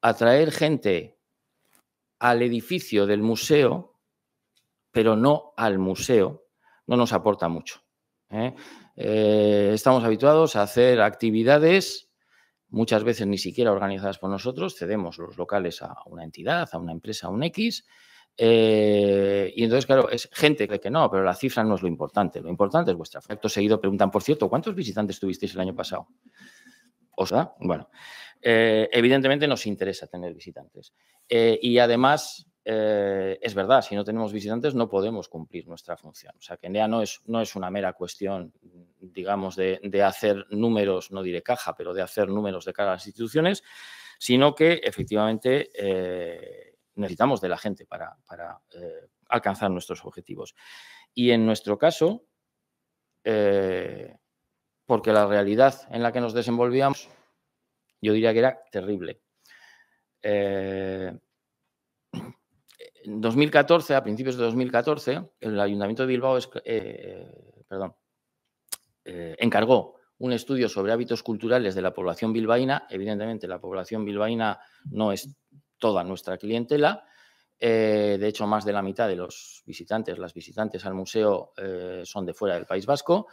E: atraer gente al edificio del museo, pero no al museo, no nos aporta mucho. Estamos habituados a hacer actividades muchas veces ni siquiera organizadas por nosotros, cedemos los locales a una entidad, a una empresa, a un X, y entonces, claro, es gente que no, pero la cifra no es lo importante es vuestra. Acto seguido preguntan, por cierto, ¿cuántos visitantes tuvisteis el año pasado? ¿O sea? Bueno, evidentemente nos interesa tener visitantes. Y además, es verdad, si no tenemos visitantes no podemos cumplir nuestra función. O sea, que ya no es una mera cuestión, digamos, de hacer números, no diré caja, pero de hacer números de cara a las instituciones, sino que efectivamente necesitamos de la gente para alcanzar nuestros objetivos. Y en nuestro caso, porque la realidad en la que nos desenvolvíamos, yo diría que era terrible. En 2014, a principios de 2014, el Ayuntamiento de Bilbao encargó un estudio sobre hábitos culturales de la población bilbaína. Evidentemente, la población bilbaína no es toda nuestra clientela. De hecho, más de la mitad de las visitantes al museo son de fuera del País Vasco.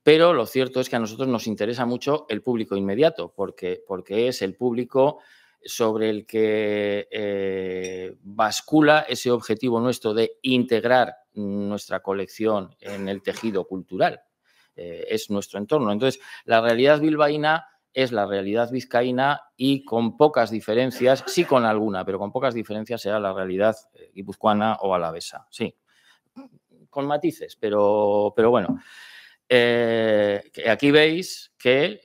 E: Pero lo cierto es que a nosotros nos interesa mucho el público inmediato, porque es el público sobre el que bascula ese objetivo nuestro de integrar nuestra colección en el tejido cultural. Es nuestro entorno. Entonces, la realidad bilbaína es la realidad vizcaína y con pocas diferencias, sí con alguna, pero con pocas diferencias será la realidad guipuzcoana o alavesa. Sí, con matices, pero bueno. Aquí veis que,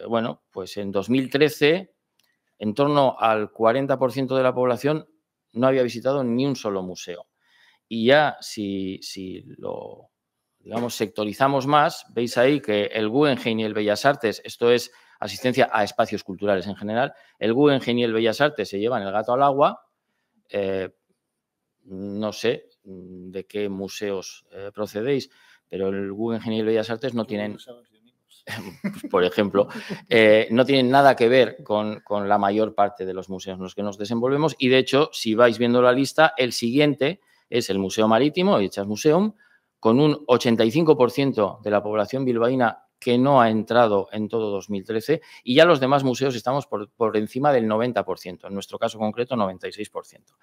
E: bueno, pues en 2013, en torno al 40% de la población no había visitado ni un solo museo. Y ya si lo, digamos, sectorizamos más, veis ahí que el Guggenheim y el Bellas Artes, esto es asistencia a espacios culturales en general, el Guggenheim y el Bellas Artes se llevan el gato al agua. No sé de qué museos procedéis, pero el Guggenheim y el Bellas Artes no tienen, por ejemplo, no tienen nada que ver con la mayor parte de los museos en los que nos desenvolvemos. Y, de hecho, si vais viendo la lista, el siguiente es el Museo Marítimo, el Itsas Museum, con un 85% de la población bilbaína que no ha entrado en todo 2013 y ya los demás museos estamos por encima del 90%, en nuestro caso concreto 96%.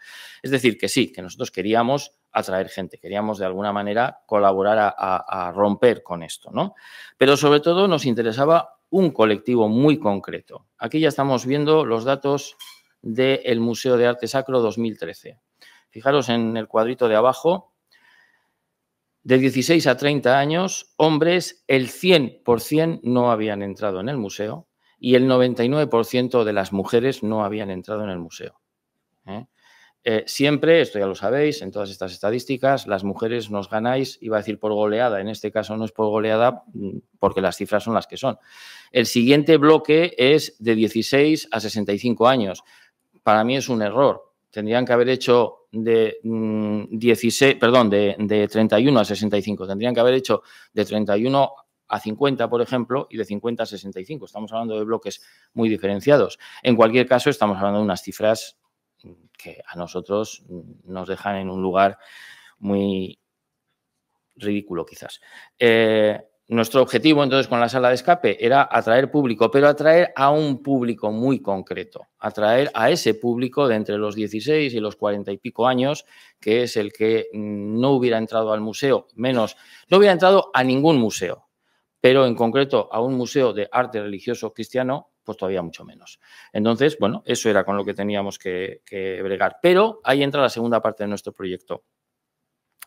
E: Es decir, que sí, que nosotros queríamos atraer gente, queríamos de alguna manera colaborar a romper con esto, ¿no? Pero sobre todo nos interesaba un colectivo muy concreto. Aquí ya estamos viendo los datos del Museo de Arte Sacro 2013. Fijaros en el cuadrito de abajo, de 16 a 30 años, hombres, el 100% no habían entrado en el museo y el 99% de las mujeres no habían entrado en el museo. Siempre, esto ya lo sabéis, en todas estas estadísticas, las mujeres nos ganáis, iba a decir por goleada, en este caso no es por goleada porque las cifras son las que son. El siguiente bloque es de 16 a 65 años. Para mí es un error. Tendrían que haber hecho de 31 a 65. Tendrían que haber hecho de 31 a 50, por ejemplo, y de 50 a 65. Estamos hablando de bloques muy diferenciados. En cualquier caso, estamos hablando de unas cifras que a nosotros nos dejan en un lugar muy ridículo, quizás. Nuestro objetivo, entonces, con la sala de escape era atraer público, pero atraer a un público muy concreto, atraer a ese público de entre los 16 y los 40 y pico años, que es el que no hubiera entrado al museo, no hubiera entrado a ningún museo, pero en concreto a un museo de arte religioso cristiano, pues todavía mucho menos. Entonces, bueno, eso era con lo que teníamos que bregar. Pero ahí entra la segunda parte de nuestro proyecto,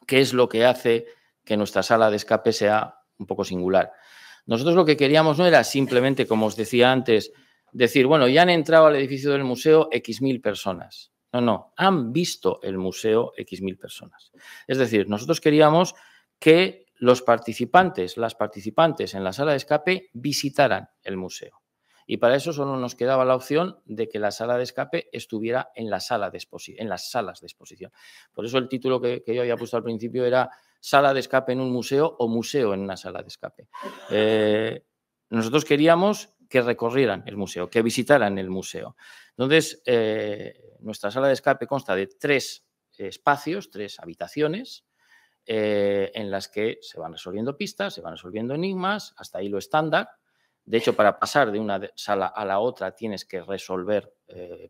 E: que es lo que hace que nuestra sala de escape sea un poco singular. Nosotros lo que queríamos no era simplemente, como os decía antes, decir, bueno, ya han entrado al edificio del museo X mil personas. No, han visto el museo X mil personas. Es decir, nosotros queríamos que los participantes, las participantes en la sala de escape visitaran el museo. Y para eso solo nos quedaba la opción de que la sala de escape estuviera en las salas de exposición. Por eso el título que yo había puesto al principio era sala de escape en un museo o museo en una sala de escape. Nosotros queríamos que recorrieran el museo, que visitaran el museo. Entonces, nuestra sala de escape consta de 3 espacios, 3 habitaciones, en las que se van resolviendo pistas, se van resolviendo enigmas, hasta ahí lo estándar. De hecho, para pasar de una sala a la otra tienes que resolver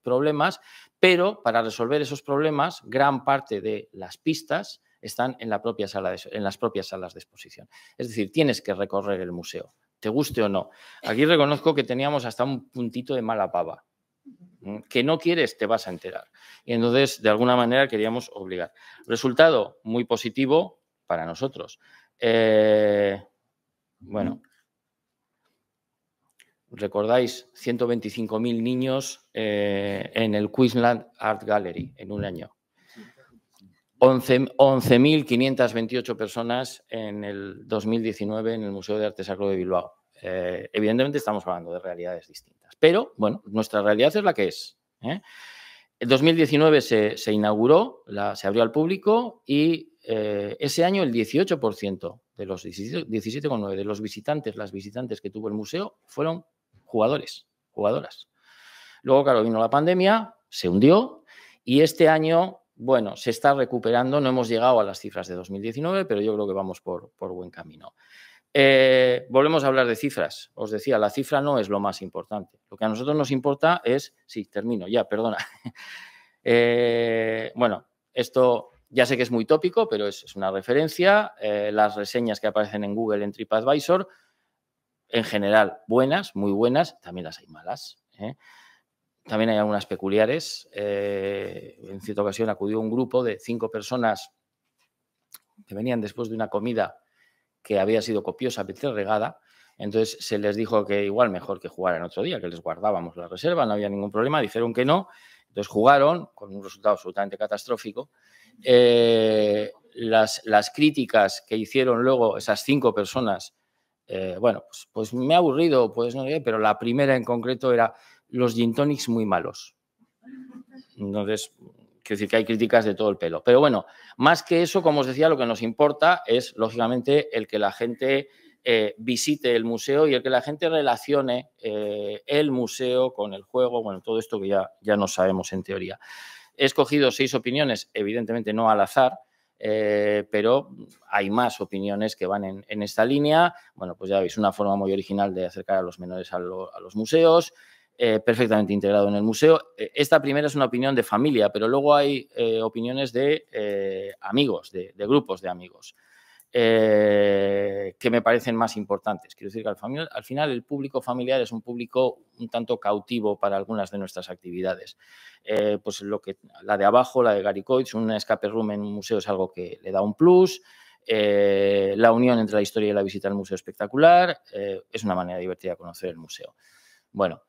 E: problemas, pero para resolver esos problemas, gran parte de las pistas están en las propias salas de exposición. Es decir, tienes que recorrer el museo, te guste o no. Aquí reconozco que teníamos hasta un puntito de mala pava. Que no quieres, te vas a enterar. Y entonces, de alguna manera, queríamos obligar. Resultado muy positivo para nosotros. Bueno, recordáis, 125.000 niños en el Queensland Art Gallery en un año. 11.528 personas en el 2019 en el Museo de Arte Sacro de Bilbao. Evidentemente estamos hablando de realidades distintas, pero bueno, nuestra realidad es la que es. En 2019 se inauguró, se abrió al público y ese año el 18% de los 17,9% de los visitantes, las visitantes que tuvo el museo fueron jugadoras. Luego, claro, vino la pandemia, se hundió y este año, bueno, se está recuperando. No hemos llegado a las cifras de 2019, pero yo creo que vamos por buen camino. Volvemos a hablar de cifras. Os decía, la cifra no es lo más importante. Lo que a nosotros nos importa es... Sí, termino ya, perdona. Bueno, esto ya sé que es muy tópico, pero es una referencia. Las reseñas que aparecen en Google, en TripAdvisor, en general buenas, muy buenas. También las hay malas. También hay algunas peculiares. En cierta ocasión acudió un grupo de 5 personas que venían después de una comida que había sido copiosa, regada. Entonces se les dijo que igual mejor que jugaran otro día, que les guardábamos la reserva, no había ningún problema, dijeron que no. Entonces jugaron con un resultado absolutamente catastrófico. Las críticas que hicieron luego esas 5 personas, bueno, pues me ha aburrido, pues no sé, pero la primera en concreto era los gin tonics muy malos. Entonces, quiero decir que hay críticas de todo el pelo. Pero bueno, más que eso, como os decía, lo que nos importa es, lógicamente, el que la gente visite el museo y el que la gente relacione el museo con el juego, bueno, todo esto que ya no sabemos en teoría. He escogido 6 opiniones, evidentemente no al azar. pero hay más opiniones que van en esta línea. Bueno, pues ya veis, una forma muy original de acercar a los menores a los museos, perfectamente integrado en el museo. Esta primera es una opinión de familia, pero luego hay opiniones de amigos, de grupos de amigos, que me parecen más importantes. Quiero decir que al final el público familiar es un público un tanto cautivo para algunas de nuestras actividades. Pues la de abajo, la de Gary Coates, un escape room en un museo es algo que le da un plus. La unión entre la historia y la visita al museo espectacular. Es una manera divertida de conocer el museo. Bueno,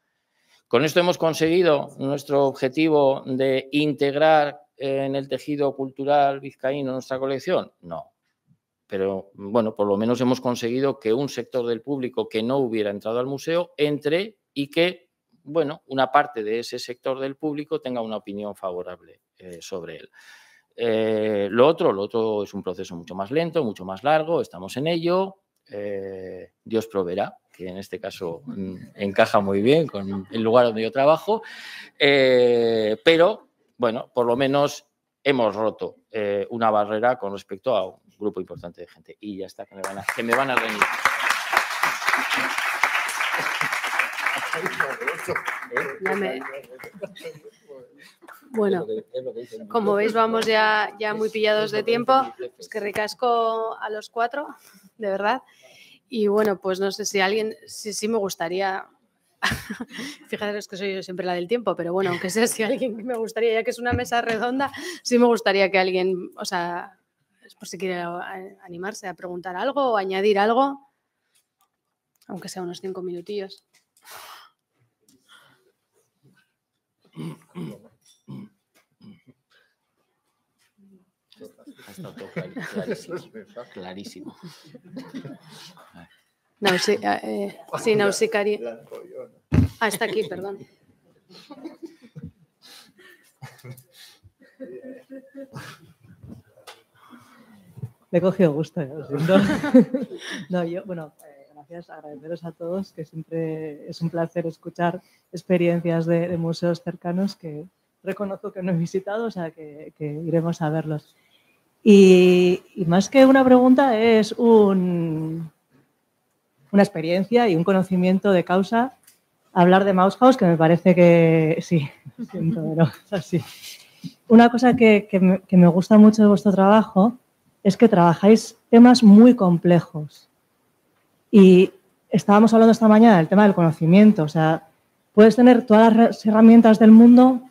E: ¿con esto hemos conseguido nuestro objetivo de integrar en el tejido cultural vizcaíno nuestra colección? No. Pero, bueno, por lo menos hemos conseguido que un sector del público que no hubiera entrado al museo entre y que, bueno, una parte de ese sector del público tenga una opinión favorable sobre él. Lo otro es un proceso mucho más lento, mucho más largo, estamos en ello. Dios proveerá, que en este caso encaja muy bien con el lugar donde yo trabajo, pero, bueno, por lo menos hemos roto una barrera con respecto a un grupo importante de gente. Y ya está, que me van a reñir.
A: Bueno, como veis vamos ya muy pillados de tiempo. Es que ricasco a los 4, de verdad. Y bueno, pues no sé si alguien, sí me gustaría, fíjate que soy yo siempre la del tiempo, pero bueno, aunque sea si alguien me gustaría, ya que es una mesa redonda, sí me gustaría que alguien, o sea, por si quiere animarse a preguntar algo o añadir algo, aunque sea unos 5 minutillos.
E: Ha estado todo clarísimo.
A: Sí, Nausicaari. Está aquí, perdón.
F: Le he cogido gusto, lo siento. No, gracias, agradeceros a todos, que siempre es un placer escuchar experiencias de museos cercanos que reconozco que no he visitado, o sea que iremos a verlos. Y más que una pregunta, es una experiencia y un conocimiento de causa hablar de Mouse House, que me parece que sí, lo siento, pero es así. Una cosa que me gusta mucho de vuestro trabajo es que trabajáis temas muy complejos. Y estábamos hablando esta mañana del tema del conocimiento. O sea, puedes tener todas las herramientas del mundo,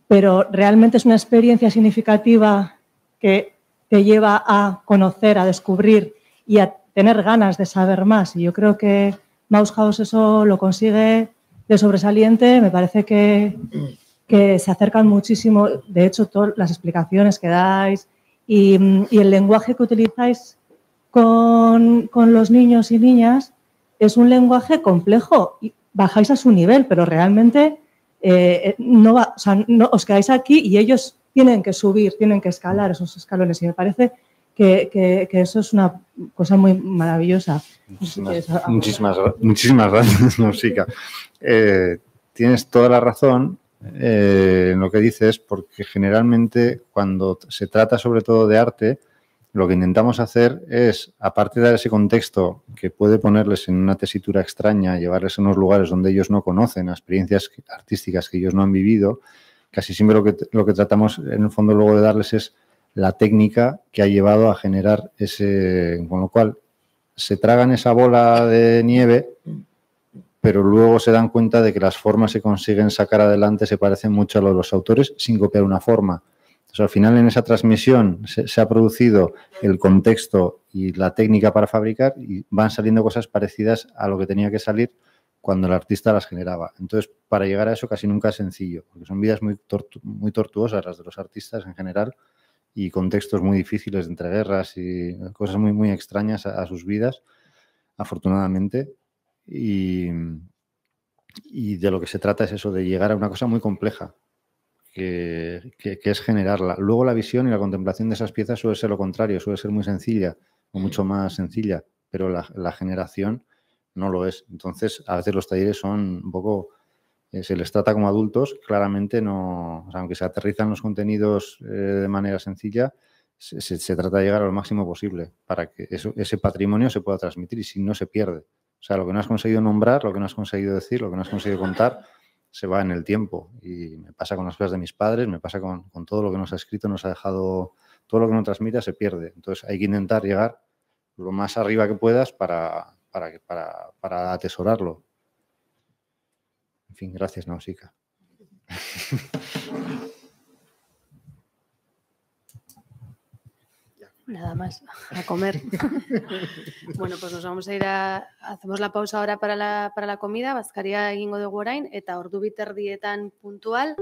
F: pero realmente es una experiencia significativa que te lleva a conocer, a descubrir y a tener ganas de saber más. Y yo creo que Mouse House eso lo consigue de sobresaliente. Me parece que se acercan muchísimo. De hecho, todas las explicaciones que dais y el lenguaje que utilizáis con los niños y niñas es un lenguaje complejo. Y bajáis a su nivel, pero realmente no os quedáis aquí y ellos tienen que subir, tienen que escalar esos escalones. Y me parece que eso es una cosa muy maravillosa.
C: Muchísimas gracias, Nausica. Tienes toda la razón en lo que dices, porque generalmente cuando se trata sobre todo de arte, lo que intentamos hacer es, aparte de dar ese contexto que puede ponerles en una tesitura extraña, llevarles a unos lugares donde ellos no conocen, a experiencias artísticas que ellos no han vivido, casi siempre lo que tratamos en el fondo luego de darles es la técnica que ha llevado a generar con lo cual se tragan esa bola de nieve, pero luego se dan cuenta de que las formas que consiguen sacar adelante se parecen mucho a lo de los autores sin copiar una forma. Entonces, al final, en esa transmisión se ha producido el contexto y la técnica para fabricar y van saliendo cosas parecidas a lo que tenía que salir cuando el artista las generaba. Entonces, para llegar a eso casi nunca es sencillo, porque son vidas muy tortuosas las de los artistas en general y contextos muy difíciles de entreguerras y cosas muy, muy extrañas a sus vidas, afortunadamente. Y de lo que se trata es eso, de llegar a una cosa muy compleja, que es generarla. Luego la visión y la contemplación de esas piezas suele ser lo contrario, suele ser muy sencilla o mucho más sencilla, pero la generación no lo es. Entonces, a veces los talleres son un poco... se les trata como adultos, claramente no... O sea, aunque se aterrizan los contenidos de manera sencilla, se trata de llegar a lo máximo posible para que ese patrimonio se pueda transmitir y si no se pierde. O sea, lo que no has conseguido nombrar, lo que no has conseguido decir, lo que no has conseguido contar, se va en el tiempo. Y me pasa con las cosas de mis padres, me pasa con todo lo que nos ha escrito, nos ha dejado, todo lo que no transmita se pierde. Entonces hay que intentar llegar lo más arriba que puedas para atesorarlo. En fin, gracias, Nausicaa.
A: Nada más, a comer. Bueno, pues nos vamos a ir hacemos la pausa ahora para la comida, bazkaria egingo dugu orain, eta ordu biterdietan puntual,